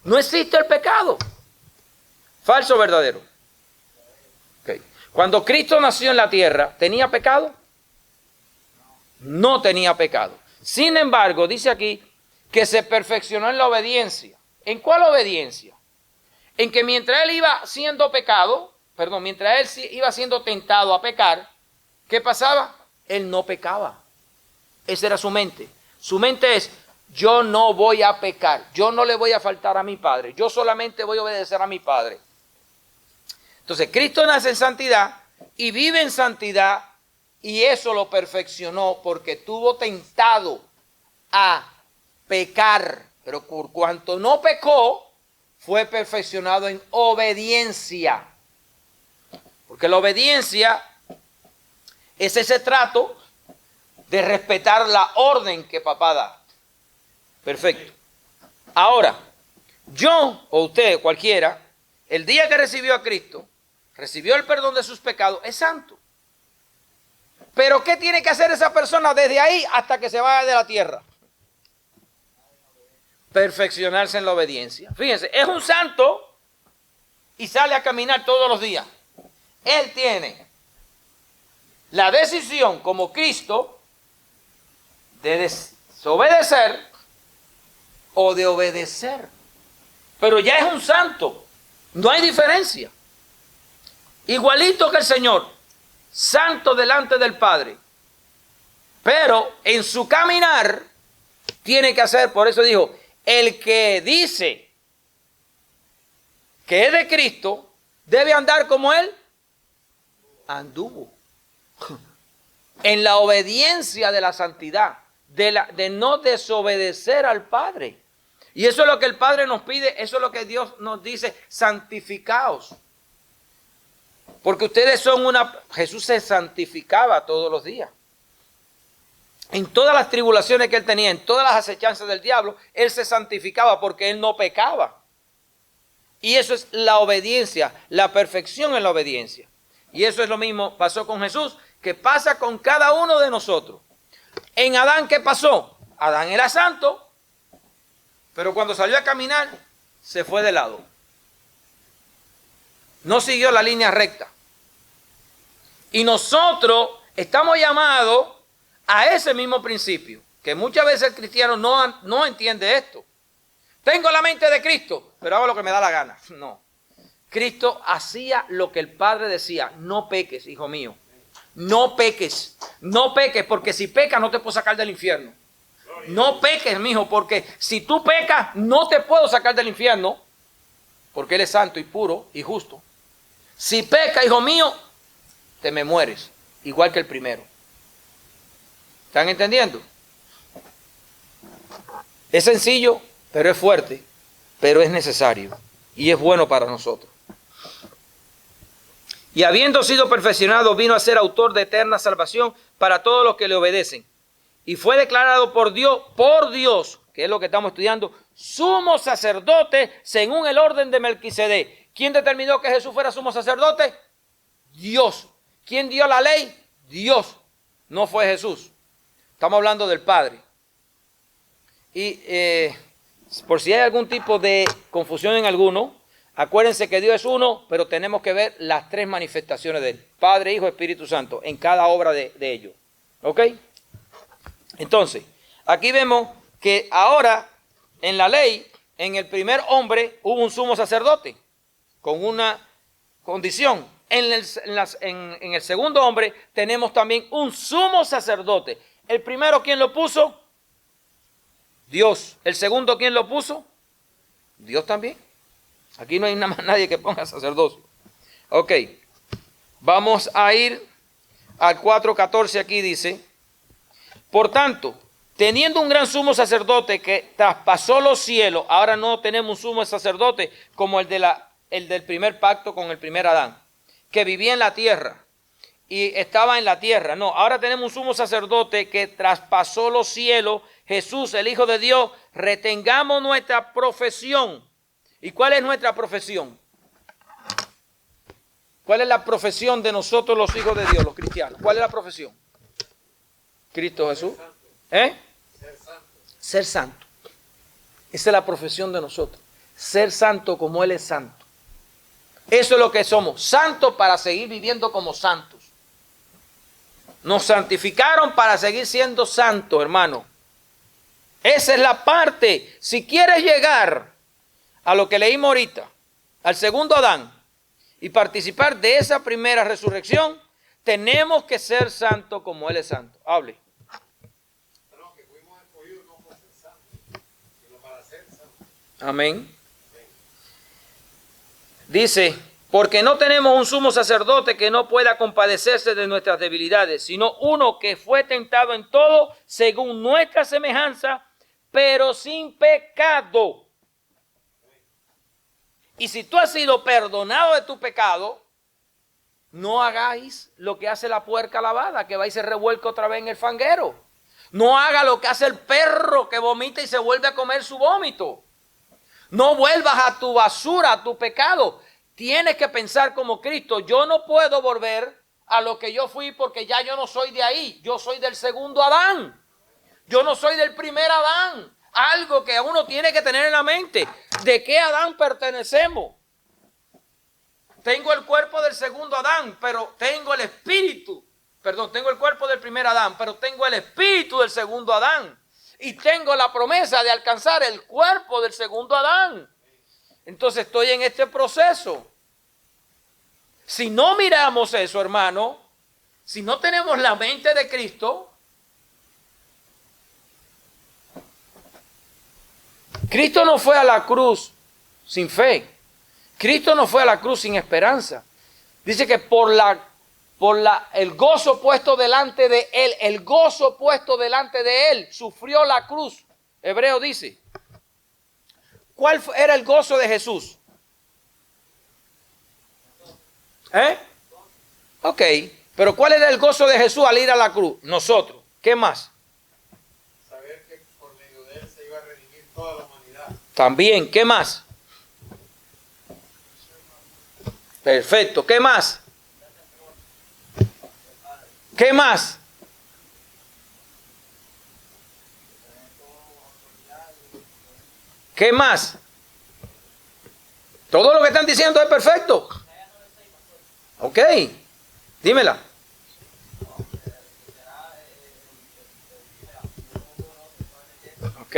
No existe el pecado. ¿Falso o verdadero? Okay. Cuando Cristo nació en la tierra, ¿tenía pecado? No tenía pecado. Sin embargo, dice aquí que se perfeccionó en la obediencia. ¿En cuál obediencia? En que mientras él iba siendo mientras él iba siendo tentado a pecar, ¿qué pasaba? Él no pecaba. Esa era su mente. Su mente es, yo no voy a pecar, yo no le voy a faltar a mi Padre, yo solamente voy a obedecer a mi Padre. Entonces, Cristo nace en santidad y vive en santidad, y eso lo perfeccionó porque estuvo tentado a pecar, pero por cuanto no pecó, fue perfeccionado en obediencia. Porque la obediencia es ese trato de respetar la orden que papá da. Perfecto. Ahora, yo o usted, cualquiera, el día que recibió a Cristo, recibió el perdón de sus pecados, es santo. Pero ¿qué tiene que hacer esa persona desde ahí hasta que se vaya de la tierra? Perfeccionarse en la obediencia. Fíjense, es un santo y sale a caminar todos los días. Él tiene la decisión como Cristo de desobedecer o de obedecer. Pero ya es un santo. No hay diferencia. Igualito que el Señor. Santo delante del Padre. Pero en su caminar tiene que hacer, por eso dijo, el que dice que es de Cristo debe andar como Él anduvo. En la obediencia de la santidad, de no desobedecer al Padre. Y eso es lo que el Padre nos pide, eso es lo que Dios nos dice, santificaos. Porque ustedes son Jesús se santificaba todos los días. En todas las tribulaciones que él tenía, en todas las acechanzas del diablo, él se santificaba porque él no pecaba. Y eso es la obediencia, la perfección en la obediencia. Y eso es lo mismo, pasó con Jesús, que pasa con cada uno de nosotros. En Adán, ¿qué pasó? Adán era santo, pero cuando salió a caminar, se fue de lado. No siguió la línea recta. Y nosotros estamos llamados a ese mismo principio, que muchas veces el cristiano no entiende esto. Tengo la mente de Cristo, pero hago lo que me da la gana. No. Cristo hacía lo que el Padre decía, no peques, hijo mío. No peques, no peques, porque si pecas no te puedo sacar del infierno. No peques, mijo, porque si tú pecas no te puedo sacar del infierno, porque Él es santo y puro y justo. Si pecas, hijo mío, te me mueres, igual que el primero. ¿Están entendiendo? Es sencillo, pero es fuerte, pero es necesario y es bueno para nosotros. Y habiendo sido perfeccionado, vino a ser autor de eterna salvación para todos los que le obedecen. Y fue declarado por Dios, que es lo que estamos estudiando, sumo sacerdote según el orden de Melquisedec. ¿Quién determinó que Jesús fuera sumo sacerdote? Dios. ¿Quién dio la ley? Dios. No fue Jesús. Estamos hablando del Padre. Y por si hay algún tipo de confusión en alguno, acuérdense que Dios es uno, pero tenemos que ver las tres manifestaciones de Él. Padre, Hijo, Espíritu Santo, en cada obra de ellos. ¿Ok? Entonces, aquí vemos que ahora en la ley, en el primer hombre hubo un sumo sacerdote, con una condición. En el segundo hombre tenemos también un sumo sacerdote. El primero, ¿quién lo puso? Dios. El segundo, ¿quién lo puso? Dios también. Aquí no hay nada más nadie que ponga sacerdocio. Ok. Vamos a ir al 4:14. Aquí dice: por tanto, teniendo un gran sumo sacerdote que traspasó los cielos, ahora no tenemos un sumo sacerdote como el del primer pacto con el primer Adán, que vivía en la tierra y estaba en la tierra. No, ahora tenemos un sumo sacerdote que traspasó los cielos, Jesús, el Hijo de Dios. Retengamos nuestra profesión. ¿Y cuál es nuestra profesión? ¿Cuál es la profesión de nosotros los hijos de Dios, los cristianos? ¿Cuál es la profesión? Cristo Jesús. ¿Eh? Ser santo. Esa es la profesión de nosotros. Ser santo como Él es santo. Eso es lo que somos. Santos para seguir viviendo como santos. Nos santificaron para seguir siendo santos, hermano. Esa es la parte. Si quieres llegar a lo que leímos ahorita, al segundo Adán, y participar de esa primera resurrección, tenemos que ser santos como Él es santo. Hable. No, que fuimos escogidos no para ser santos, sino para ser santos. Amén. Dice: porque no tenemos un sumo sacerdote que no pueda compadecerse de nuestras debilidades, sino uno que fue tentado en todo según nuestra semejanza, pero sin pecado. Y si tú has sido perdonado de tu pecado, no hagáis lo que hace la puerca lavada, que va y se revuelca otra vez en el fanguero. No haga lo que hace el perro que vomita y se vuelve a comer su vómito. No vuelvas a tu basura, a tu pecado. Tienes que pensar como Cristo. Yo no puedo volver a lo que yo fui porque ya yo no soy de ahí. Yo soy del segundo Adán. Yo no soy del primer Adán. Algo que uno tiene que tener en la mente. ¿De qué Adán pertenecemos? Tengo el cuerpo del segundo Adán, pero tengo el espíritu. Perdón, tengo el cuerpo del primer Adán, pero tengo el espíritu del segundo Adán. Y tengo la promesa de alcanzar el cuerpo del segundo Adán. Entonces estoy en este proceso. Si no miramos eso, hermano, si no tenemos la mente de Cristo, Cristo no fue a la cruz sin fe. Cristo no fue a la cruz sin esperanza. Dice que por el gozo puesto delante de él, el gozo puesto delante de él, sufrió la cruz. Hebreo dice. ¿Cuál era el gozo de Jesús? Ok, pero ¿cuál era el gozo de Jesús al ir a la cruz? Nosotros. ¿Qué más? Saber que por medio de él se iba a redimir toda la humanidad. También, ¿qué más? Perfecto, ¿qué más? ¿Qué más? ¿Qué más? Todo lo que están diciendo es perfecto. Ok, dímela. Ok,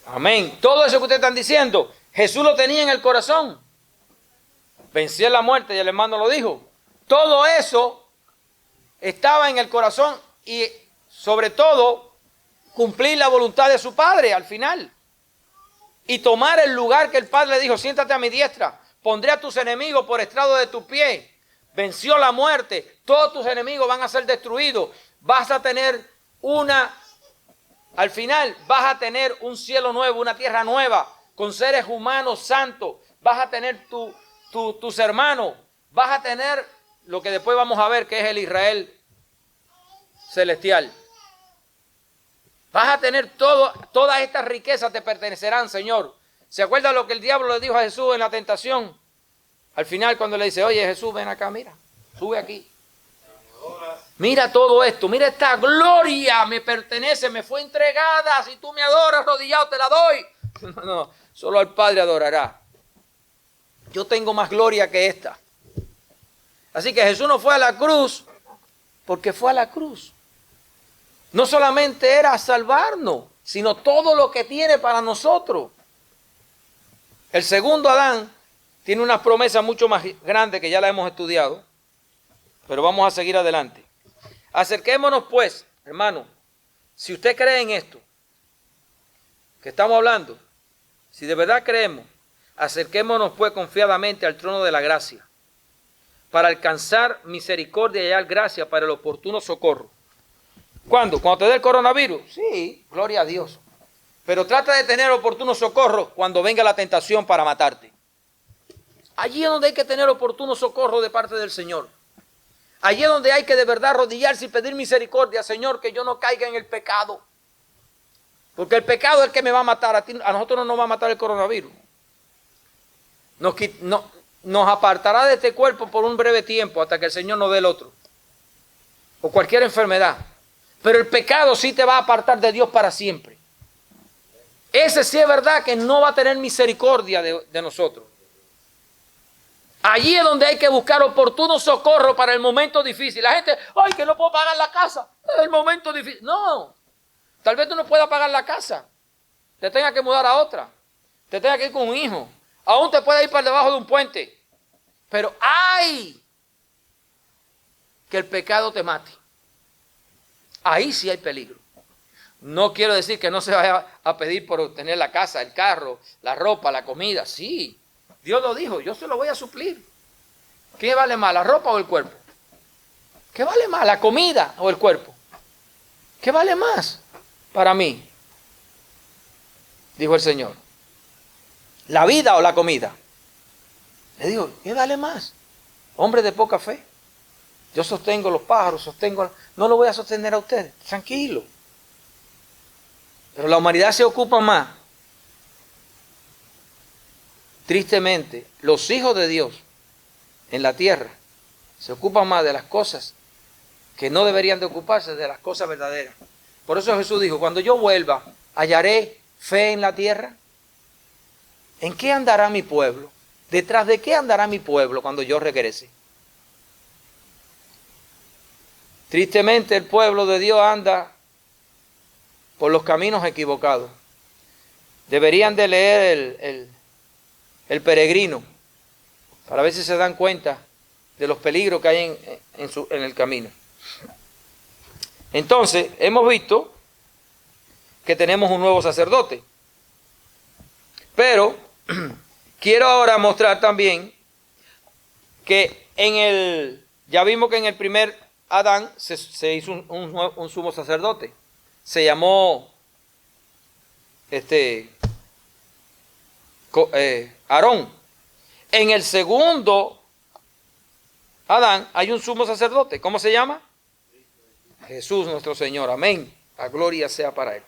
amén. Todo eso que ustedes están diciendo, Jesús lo tenía en el corazón. Venció la muerte y el hermano lo dijo. Todo eso estaba en el corazón y sobre todo cumplir la voluntad de su Padre al final. Y tomar el lugar que el Padre le dijo, siéntate a mi diestra, pondré a tus enemigos por estrado de tu pie. Venció la muerte, todos tus enemigos van a ser destruidos. Vas a tener al final vas a tener un cielo nuevo, una tierra nueva, con seres humanos santos. Vas a tener tus hermanos, vas a tener lo que después vamos a ver que es el Israel celestial. Vas a tener todas estas riquezas te pertenecerán, Señor. ¿Se acuerda lo que el diablo le dijo a Jesús en la tentación? Al final cuando le dice, oye Jesús, ven acá, mira, sube aquí. Mira todo esto, mira esta gloria me pertenece, me fue entregada. Si tú me adoras, arrodillado, te la doy. No, solo al Padre adorará. Yo tengo más gloria que esta. Así que Jesús no fue a la cruz porque fue a la cruz. No solamente era salvarnos, sino todo lo que tiene para nosotros. El segundo Adán tiene una promesa mucho más grande que ya la hemos estudiado, pero vamos a seguir adelante. Acerquémonos pues, hermano, si usted cree en esto que estamos hablando, si de verdad creemos, acerquémonos pues confiadamente al trono de la gracia, para alcanzar misericordia y hallar gracia para el oportuno socorro. ¿Cuándo? ¿Cuando te dé el coronavirus? Sí, gloria a Dios. Pero trata de tener oportuno socorro cuando venga la tentación para matarte. Allí es donde hay que tener oportuno socorro de parte del Señor. Allí es donde hay que de verdad arrodillarse y pedir misericordia, Señor, que yo no caiga en el pecado. Porque el pecado es el que me va a matar. A nosotros no nos va a matar el coronavirus. Nos apartará de este cuerpo por un breve tiempo hasta que el Señor nos dé el otro. O cualquier enfermedad. Pero el pecado sí te va a apartar de Dios para siempre. Ese sí es verdad que no va a tener misericordia de nosotros. Allí es donde hay que buscar oportuno socorro para el momento difícil. La gente, ay, que no puedo pagar la casa. Es el momento difícil. No, tal vez tú no puedas pagar la casa. Te tengas que mudar a otra. Te tengas que ir con un hijo. Aún te puedes ir para debajo de un puente. Pero ¡ay! Que el pecado te mate. Ahí sí hay peligro. No quiero decir que no se vaya a pedir por obtener la casa, el carro, la ropa, la comida. Sí, Dios lo dijo, yo se lo voy a suplir. ¿Qué vale más, la ropa o el cuerpo? ¿Qué vale más, la comida o el cuerpo? ¿Qué vale más para mí? Dijo el Señor. ¿La vida o la comida? Le digo, ¿qué vale más? Hombre de poca fe. Yo sostengo los pájaros, no lo voy a sostener a ustedes. Tranquilo. Pero la humanidad se ocupa más. Tristemente, los hijos de Dios en la tierra se ocupan más de las cosas que no deberían de ocuparse, de las cosas verdaderas. Por eso Jesús dijo, cuando yo vuelva, ¿hallaré fe en la tierra? ¿En qué andará mi pueblo? ¿Detrás de qué andará mi pueblo cuando yo regrese? Tristemente el pueblo de Dios anda por los caminos equivocados. Deberían de leer el Peregrino para ver si se dan cuenta de los peligros que hay en el camino. Entonces, hemos visto que tenemos un nuevo sacerdote. Pero quiero ahora mostrar también que ya vimos que en el primer Adán se hizo un sumo sacerdote. Se llamó Aarón. En el segundo Adán hay un sumo sacerdote. ¿Cómo se llama? Jesús nuestro Señor. Amén. La gloria sea para Él.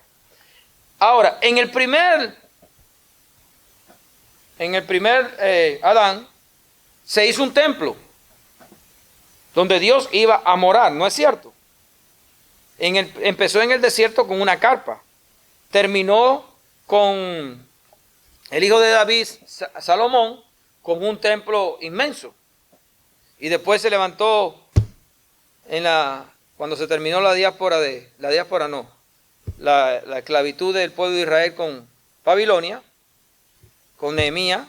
Ahora, en el primer Adán se hizo un templo donde Dios iba a morar, ¿no es cierto? Empezó en el desierto con una carpa. Terminó con el hijo de David, Salomón, con un templo inmenso. Y después se levantó cuando se terminó la esclavitud del pueblo de Israel con Babilonia, con Nehemías,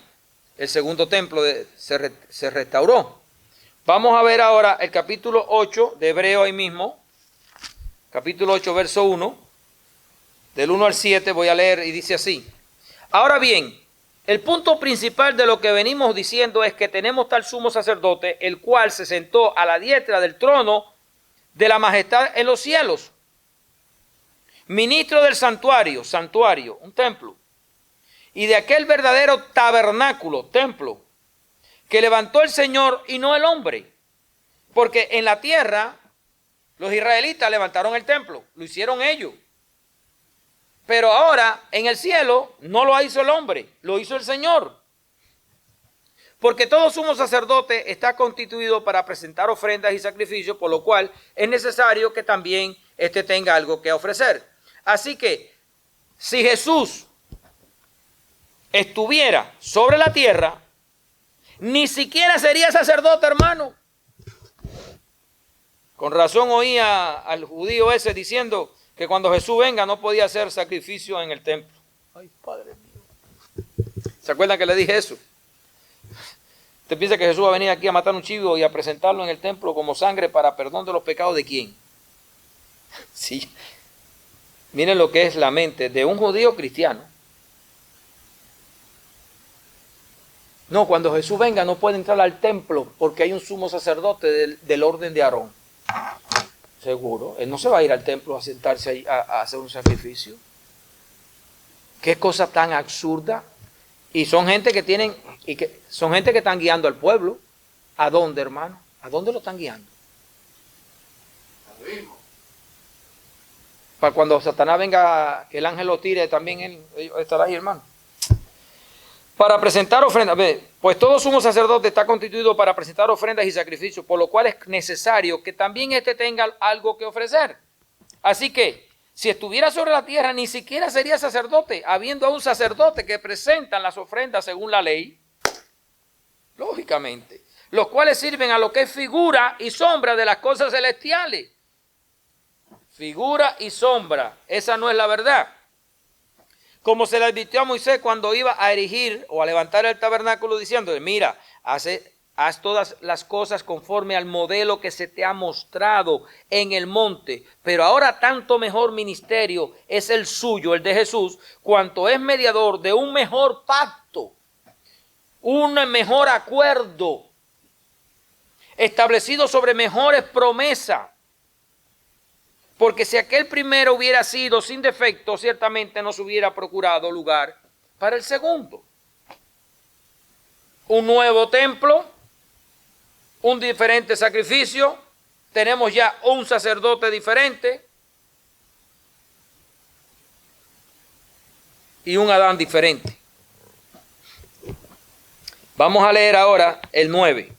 el segundo templo se restauró. Vamos a ver ahora el capítulo 8 de Hebreo ahí mismo, capítulo 8, verso 1, del 1 al 7 voy a leer y dice así. Ahora bien, el punto principal de lo que venimos diciendo es que tenemos tal sumo sacerdote, el cual se sentó a la diestra del trono de la majestad en los cielos, ministro del santuario, un templo, y de aquel verdadero tabernáculo, templo, que levantó el Señor y no el hombre. Porque en la tierra los israelitas levantaron el templo, lo hicieron ellos. Pero ahora en el cielo no lo hizo el hombre, lo hizo el Señor. Porque todo sumo sacerdote está constituido para presentar ofrendas y sacrificios, por lo cual es necesario que también éste tenga algo que ofrecer. Así que si Jesús estuviera sobre la tierra, ni siquiera sería sacerdote, hermano. Con razón oía al judío ese diciendo que cuando Jesús venga no podía hacer sacrificio en el templo. Ay, Padre mío. ¿Se acuerdan que le dije eso? ¿Usted piensa que Jesús va a venir aquí a matar un chivo y a presentarlo en el templo como sangre para perdón de los pecados de quién? Sí. Miren lo que es la mente de un judío cristiano. No, cuando Jesús venga no puede entrar al templo porque hay un sumo sacerdote del orden de Aarón. Seguro, él no se va a ir al templo a sentarse ahí a hacer un sacrificio. Qué cosa tan absurda. Y son gente que están guiando al pueblo. ¿A dónde, hermano? ¿A dónde lo están guiando? Para cuando Satanás venga, que el ángel lo tire, también él estará ahí, hermano. Para presentar ofrendas, pues todo sumo sacerdote está constituido para presentar ofrendas y sacrificios, por lo cual es necesario que también éste tenga algo que ofrecer. Así que, si estuviera sobre la tierra, ni siquiera sería sacerdote, habiendo a un sacerdote que presentan las ofrendas según la ley, lógicamente, los cuales sirven a lo que es figura y sombra de las cosas celestiales. Figura y sombra, esa no es la verdad. Como se le advirtió a Moisés cuando iba a erigir o a levantar el tabernáculo diciendo, mira, haz todas las cosas conforme al modelo que se te ha mostrado en el monte. Pero ahora tanto mejor ministerio es el suyo, el de Jesús, cuanto es mediador de un mejor pacto, un mejor acuerdo, establecido sobre mejores promesas. Porque si aquel primero hubiera sido sin defecto, ciertamente no se hubiera procurado lugar para el segundo. Un nuevo templo, un diferente sacrificio, tenemos ya un sacerdote diferente. y un Adán diferente. Vamos a leer ahora el 9,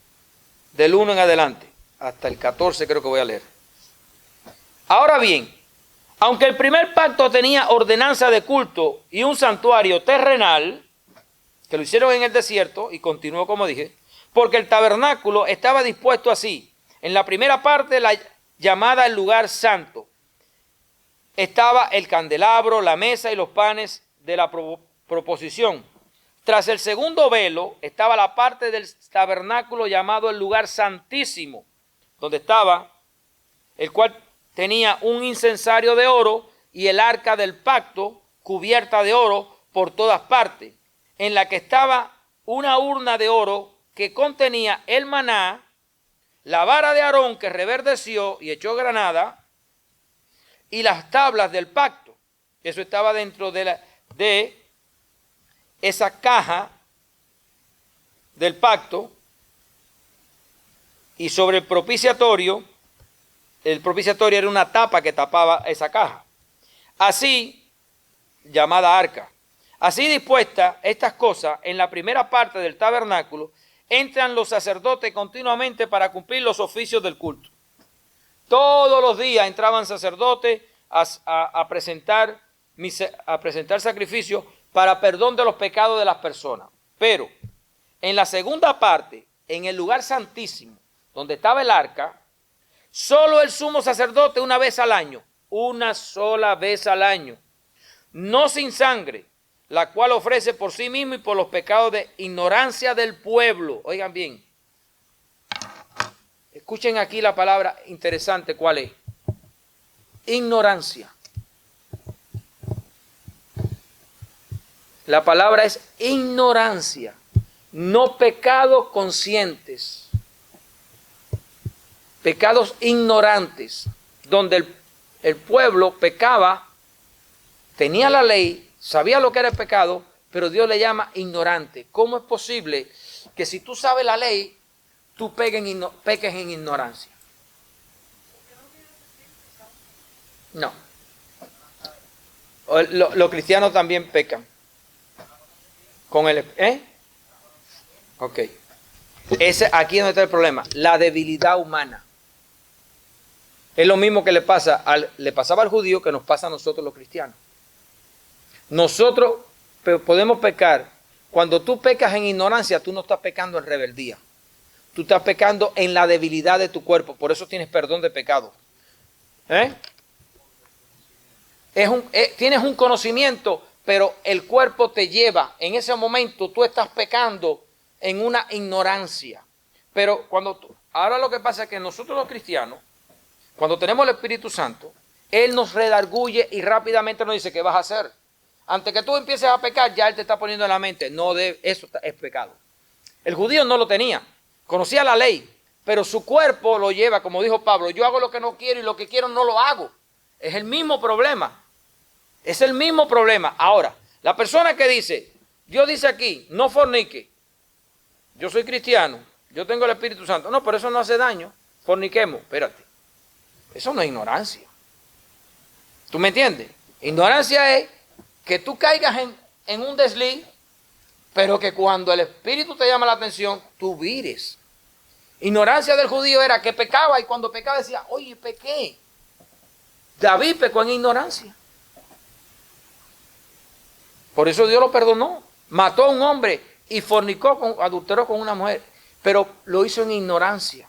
del 1 en adelante, hasta el 14 creo que voy a leer. Ahora bien, aunque el primer pacto tenía ordenanza de culto y un santuario terrenal, que lo hicieron en el desierto, y continuó como dije, porque el tabernáculo estaba dispuesto así. En la primera parte, la llamada el lugar santo, estaba el candelabro, la mesa y los panes de la proposición. Tras el segundo velo estaba la parte del tabernáculo llamado el lugar santísimo, donde estaba, el cual tenía un incensario de oro y el arca del pacto cubierta de oro por todas partes, en la que estaba una urna de oro que contenía el maná, la vara de Aarón que reverdeció y echó granada, y las tablas del pacto. Eso estaba dentro de esa caja del pacto. Y sobre el propiciatorio era una tapa que tapaba esa caja. Así, llamada arca. Así dispuestas estas cosas, en la primera parte del tabernáculo, entran los sacerdotes continuamente para cumplir los oficios del culto. Todos los días entraban sacerdotes a presentar sacrificios para perdón de los pecados de las personas. Pero en la segunda parte, en el lugar santísimo, donde estaba el arca, solo el sumo sacerdote una sola vez al año, no sin sangre, la cual ofrece por sí mismo y por los pecados de ignorancia del pueblo. Oigan bien, escuchen aquí la palabra interesante, ¿cuál es? Ignorancia. La palabra es ignorancia, no pecados conscientes, pecados ignorantes, donde el pueblo pecaba, tenía la ley, sabía lo que era el pecado, pero Dios le llama ignorante. ¿Cómo es posible que si tú sabes la ley, tú peques en ignorancia? No. Los cristianos también pecan. Con el... Ok. Aquí es donde está el problema. La debilidad humana. Es lo mismo que le pasaba al judío que nos pasa a nosotros los cristianos. Nosotros podemos pecar. Cuando tú pecas en ignorancia, tú no estás pecando en rebeldía. Tú estás pecando en la debilidad de tu cuerpo. Por eso tienes perdón de pecado. Tienes un conocimiento, pero el cuerpo te lleva. En ese momento tú estás pecando en una ignorancia. Pero ahora lo que pasa es que nosotros los cristianos, cuando tenemos el Espíritu Santo, Él nos redarguye y rápidamente nos dice, ¿qué vas a hacer? Antes que tú empieces a pecar, ya Él te está poniendo en la mente, eso es pecado. El judío no lo tenía, conocía la ley, pero su cuerpo lo lleva, como dijo Pablo, yo hago lo que no quiero y lo que quiero no lo hago. Es el mismo problema, es el mismo problema. Ahora, la persona que dice, Dios dice aquí, no fornique, yo soy cristiano, yo tengo el Espíritu Santo, no, pero eso no hace daño, forniquemos, espérate, eso no es ignorancia. ¿Tú me entiendes? Ignorancia es que tú caigas en un desliz, pero que cuando el Espíritu te llama la atención, tú vires. Ignorancia del judío era que pecaba y cuando pecaba decía, oye, pequé. David pecó en ignorancia. Por eso Dios lo perdonó. Mató a un hombre y adulteró con una mujer, pero lo hizo en ignorancia.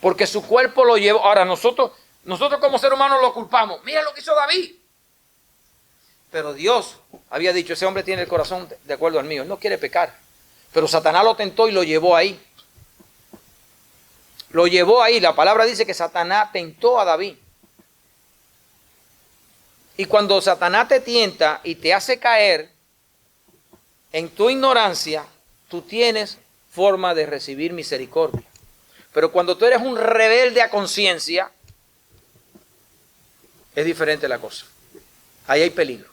Porque su cuerpo lo llevó. Ahora nosotros como seres humanos lo culpamos. Mira lo que hizo David. Pero Dios había dicho, ese hombre tiene el corazón de acuerdo al mío. Él no quiere pecar. Pero Satanás lo tentó y lo llevó ahí. Lo llevó ahí. La palabra dice que Satanás tentó a David. Y cuando Satanás te tienta y te hace caer en tu ignorancia, tú tienes forma de recibir misericordia. Pero cuando tú eres un rebelde a conciencia, es diferente la cosa. Ahí hay peligro.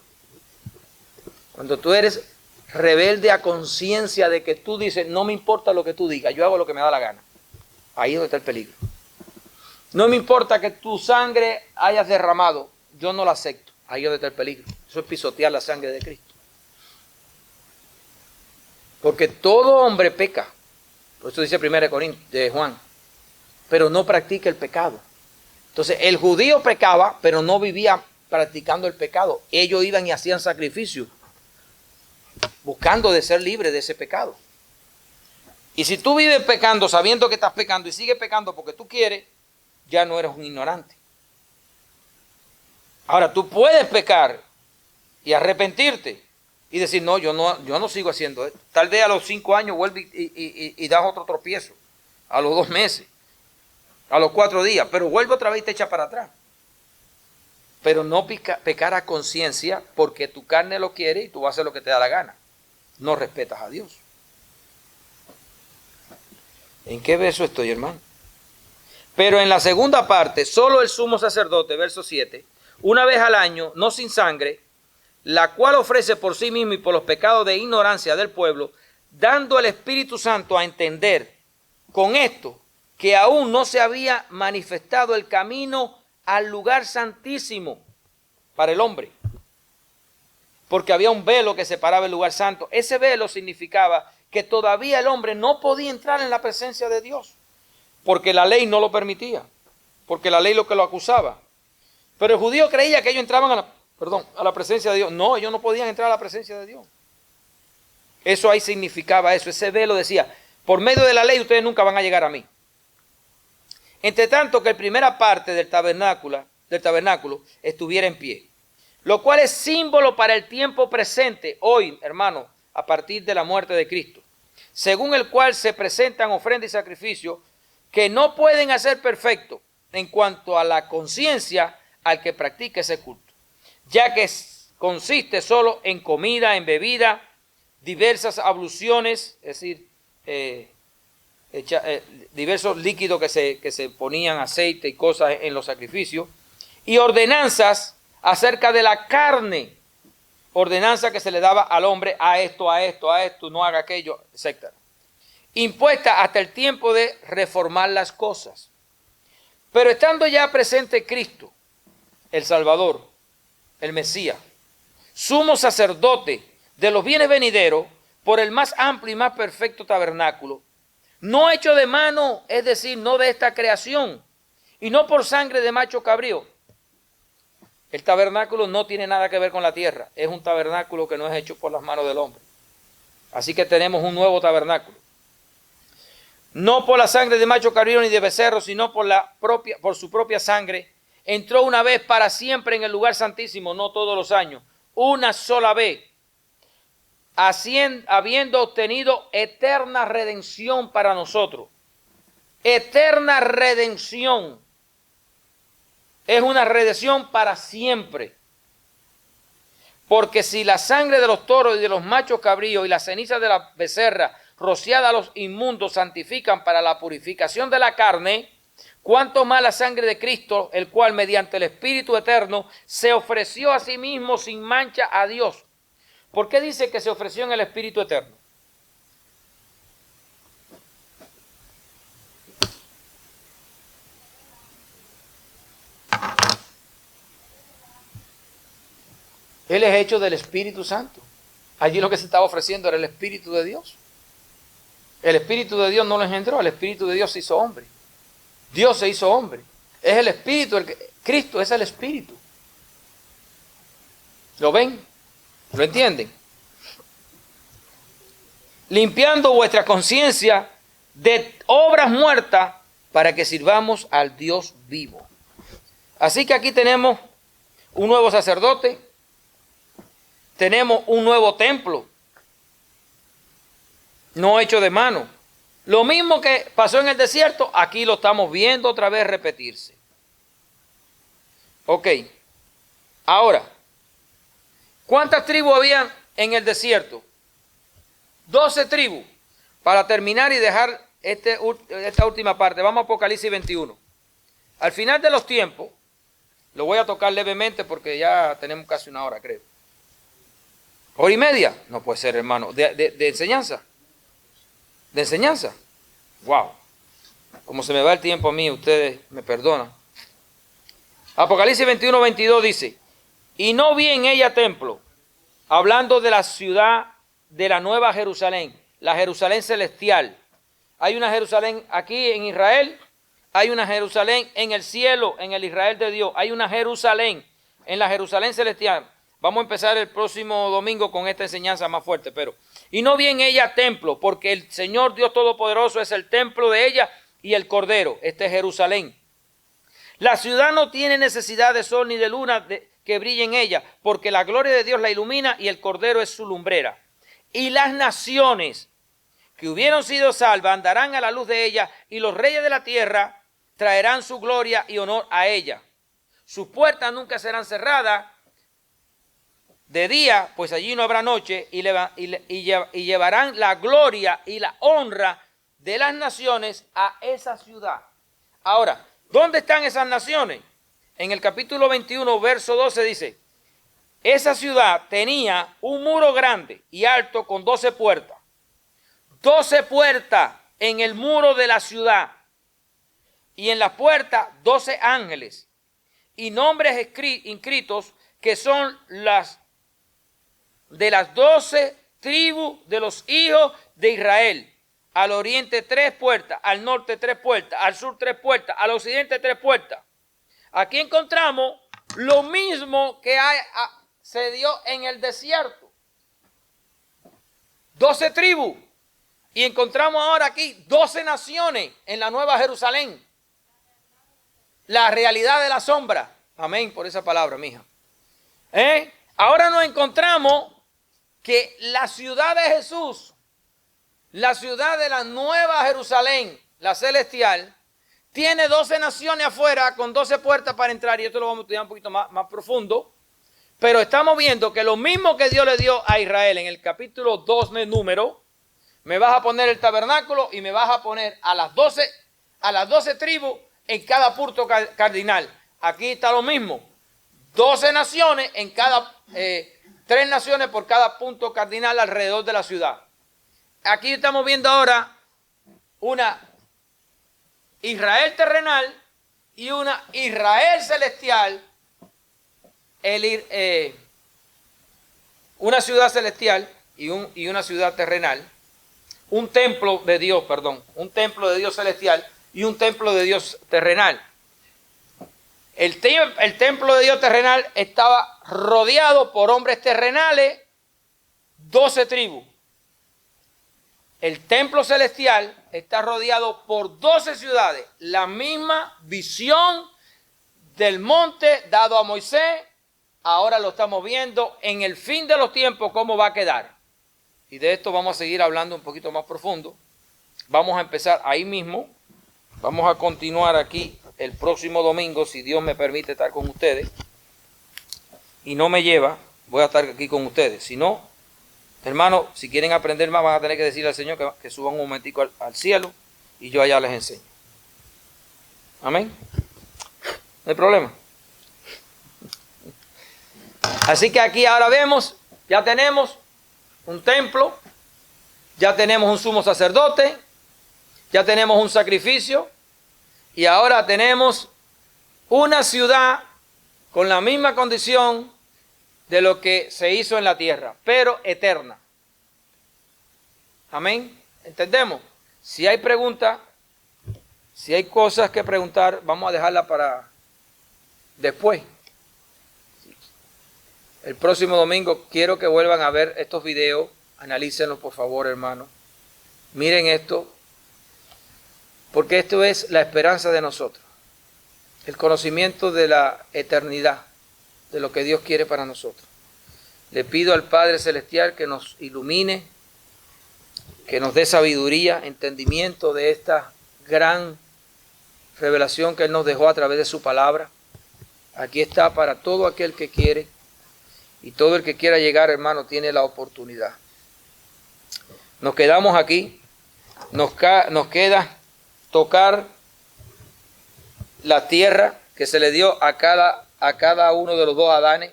Cuando tú eres rebelde a conciencia de que tú dices, no me importa lo que tú digas, yo hago lo que me da la gana. Ahí es donde está el peligro. No me importa que tu sangre hayas derramado, yo no la acepto. Ahí es donde está el peligro. Eso es pisotear la sangre de Cristo. Porque todo hombre peca. Por eso dice 1 Corintios de Juan. Pero no practica el pecado. Entonces el judío pecaba, pero no vivía practicando el pecado. Ellos iban y hacían sacrificios, buscando de ser libres de ese pecado. Y si tú vives pecando, sabiendo que estás pecando y sigues pecando porque tú quieres, ya no eres un ignorante. Ahora, tú puedes pecar y arrepentirte y decir, no, yo no sigo haciendo esto. Tal vez a los 5 años vuelve y das otro tropiezo, a los 2 meses, a los 4 días, pero vuelve otra vez y te echa para atrás. Pero no pecar a conciencia porque tu carne lo quiere y tú vas a hacer lo que te da la gana. No respetas a Dios. ¿En qué verso estoy, hermano? Pero en la segunda parte, solo el sumo sacerdote, verso 7, una vez al año, no sin sangre, la cual ofrece por sí mismo y por los pecados de ignorancia del pueblo, dando al Espíritu Santo a entender con esto que aún no se había manifestado el camino al lugar santísimo para el hombre, porque había un velo que separaba el lugar santo. Ese velo significaba que todavía el hombre no podía entrar en la presencia de Dios, porque la ley no lo permitía, porque la ley lo que lo acusaba. Pero el judío creía que ellos entraban a la presencia de Dios. No, ellos no podían entrar a la presencia de Dios. Eso ahí significaba eso. Ese velo decía, por medio de la ley ustedes nunca van a llegar a mí. Entre tanto que la primera parte del tabernáculo estuviera en pie, lo cual es símbolo para el tiempo presente, hoy, hermano, a partir de la muerte de Cristo, según el cual se presentan ofrendas y sacrificios que no pueden hacer perfecto en cuanto a la conciencia al que practica ese culto, ya que consiste solo en comida, en bebida, diversas abluciones, es decir, diversos líquidos que se ponían, aceite y cosas en los sacrificios, y ordenanzas acerca de la carne, ordenanza que se le daba al hombre, a esto, no haga aquello, etc. Impuesta hasta el tiempo de reformar las cosas. Pero estando ya presente Cristo, el Salvador, el Mesías, sumo sacerdote de los bienes venideros, por el más amplio y más perfecto tabernáculo, no hecho de mano, es decir, no de esta creación, y no por sangre de macho cabrío. El tabernáculo no tiene nada que ver con la tierra, es un tabernáculo que no es hecho por las manos del hombre. Así que tenemos un nuevo tabernáculo. No por la sangre de macho cabrío ni de becerro, sino por su propia sangre, entró una vez para siempre en el lugar santísimo, no todos los años, una sola vez, habiendo obtenido eterna redención para nosotros. Eterna redención. Es una redención para siempre. Porque si la sangre de los toros y de los machos cabríos y la ceniza de la becerra rociada a los inmundos santifican para la purificación de la carne, cuánto más la sangre de Cristo, el cual mediante el Espíritu eterno se ofreció a sí mismo sin mancha a Dios. ¿Por qué dice que se ofreció en el Espíritu eterno? Él es hecho del Espíritu Santo. Allí lo que se estaba ofreciendo era el Espíritu de Dios. El Espíritu de Dios no lo engendró, el Espíritu de Dios se hizo hombre. Dios se hizo hombre. Es el Espíritu, Cristo es el Espíritu. ¿Lo ven? ¿Lo entienden? Limpiando vuestra conciencia de obras muertas para que sirvamos al Dios vivo. Así que aquí tenemos un nuevo sacerdote, tenemos un nuevo templo, no hecho de mano. Lo mismo que pasó en el desierto, aquí lo estamos viendo otra vez repetirse. Ok, ahora, ¿cuántas tribus habían en el desierto? 12 tribus. Para terminar y dejar esta última parte, vamos a Apocalipsis 21. Al final de los tiempos, lo voy a tocar levemente porque ya tenemos casi una hora, creo. ¿Hora y media? No puede ser, hermano. ¿De enseñanza? ¿De enseñanza? Wow. Como se me va el tiempo a mí, ustedes me perdonan. Apocalipsis 21, 22 dice: Y no vi en ella templo, hablando de la ciudad de la nueva Jerusalén, la Jerusalén celestial. Hay una Jerusalén aquí en Israel, hay una Jerusalén en el cielo, en el Israel de Dios. Hay una Jerusalén, en la Jerusalén celestial. Vamos a empezar el próximo domingo con esta enseñanza más fuerte, pero... Y no vi en ella templo, porque el Señor Dios Todopoderoso es el templo de ella y el Cordero. Este es Jerusalén. La ciudad no tiene necesidad de sol ni de luna que brille en ella, porque la gloria de Dios la ilumina y el Cordero es su lumbrera. Y las naciones que hubieron sido salvas andarán a la luz de ella, y los reyes de la tierra traerán su gloria y honor a ella. Sus puertas nunca serán cerradas de día, pues allí no habrá noche, y llevarán la gloria y la honra de las naciones a esa ciudad. Ahora, ¿dónde están esas naciones? En el capítulo 21, verso 12 dice, esa ciudad tenía un muro grande y alto con 12 puertas. 12 puertas en el muro de la ciudad, y en las puertas 12 ángeles, y nombres inscritos que son de las 12 tribus de los hijos de Israel. Al oriente 3 puertas, al norte 3 puertas, al sur 3 puertas, al occidente 3 puertas. Aquí encontramos lo mismo que se dio en el desierto. 12 tribus. Y encontramos ahora aquí 12 naciones en la Nueva Jerusalén. La realidad de la sombra. Amén por esa palabra, mija. Ahora nos encontramos que la ciudad de Jesús, la ciudad de la Nueva Jerusalén, la celestial, tiene 12 naciones afuera con 12 puertas para entrar. Y esto lo vamos a estudiar un poquito más profundo. Pero estamos viendo que lo mismo que Dios le dio a Israel en el capítulo 2 de Número, me vas a poner el tabernáculo y me vas a poner a las 12 tribus en cada punto cardinal. Aquí está lo mismo. 12 naciones en cada, 3 naciones por cada punto cardinal alrededor de la ciudad. Aquí estamos viendo ahora una Israel terrenal y una Israel celestial, una ciudad celestial y una ciudad terrenal. Un templo de Dios, un templo de Dios celestial y un templo de Dios terrenal. El templo de Dios terrenal estaba rodeado por hombres terrenales, 12 tribus. El templo celestial está rodeado por 12 ciudades. La misma visión del monte dado a Moisés, ahora lo estamos viendo en el fin de los tiempos, cómo va a quedar. Y de esto vamos a seguir hablando un poquito más profundo. Vamos a empezar ahí mismo. Vamos a continuar aquí el próximo domingo, si Dios me permite estar con ustedes. Y no me lleva, voy a estar aquí con ustedes. Si no, hermano, si quieren aprender más, van a tener que decirle al Señor que suban un momentico al cielo y yo allá les enseño. Amén. No hay problema. Así que aquí ahora vemos, ya tenemos un templo, ya tenemos un sumo sacerdote, ya tenemos un sacrificio y ahora tenemos una ciudad con la misma condición de lo que se hizo en la tierra, pero eterna. Amén. ¿Entendemos? Si hay preguntas, si hay cosas que preguntar, vamos a dejarla para después. El próximo domingo quiero que vuelvan a ver estos videos. Analícenlos, por favor, hermano. Miren esto, porque esto es la esperanza de nosotros. El conocimiento de la eternidad, de lo que Dios quiere para nosotros. Le pido al Padre Celestial que nos ilumine, que nos dé sabiduría, entendimiento de esta gran revelación que Él nos dejó a través de su palabra. Aquí está para todo aquel que quiere. Y todo el que quiera llegar, hermano, tiene la oportunidad. Nos quedamos aquí. Nos queda tocar la tierra que se le dio a cada uno de los dos Adanes.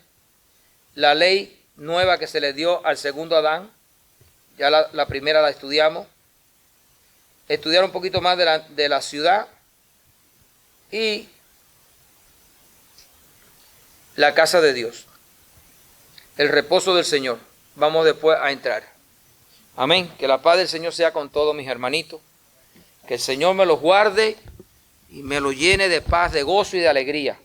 La ley nueva que se le dio al segundo Adán. Ya la primera la estudiamos. Estudiar un poquito más de la ciudad. Y la casa de Dios. el reposo del Señor. Vamos después a entrar. Amén. Que la paz del Señor sea con todos mis hermanitos. Que el Señor me los guarde y me los llene de paz, de gozo y de alegría.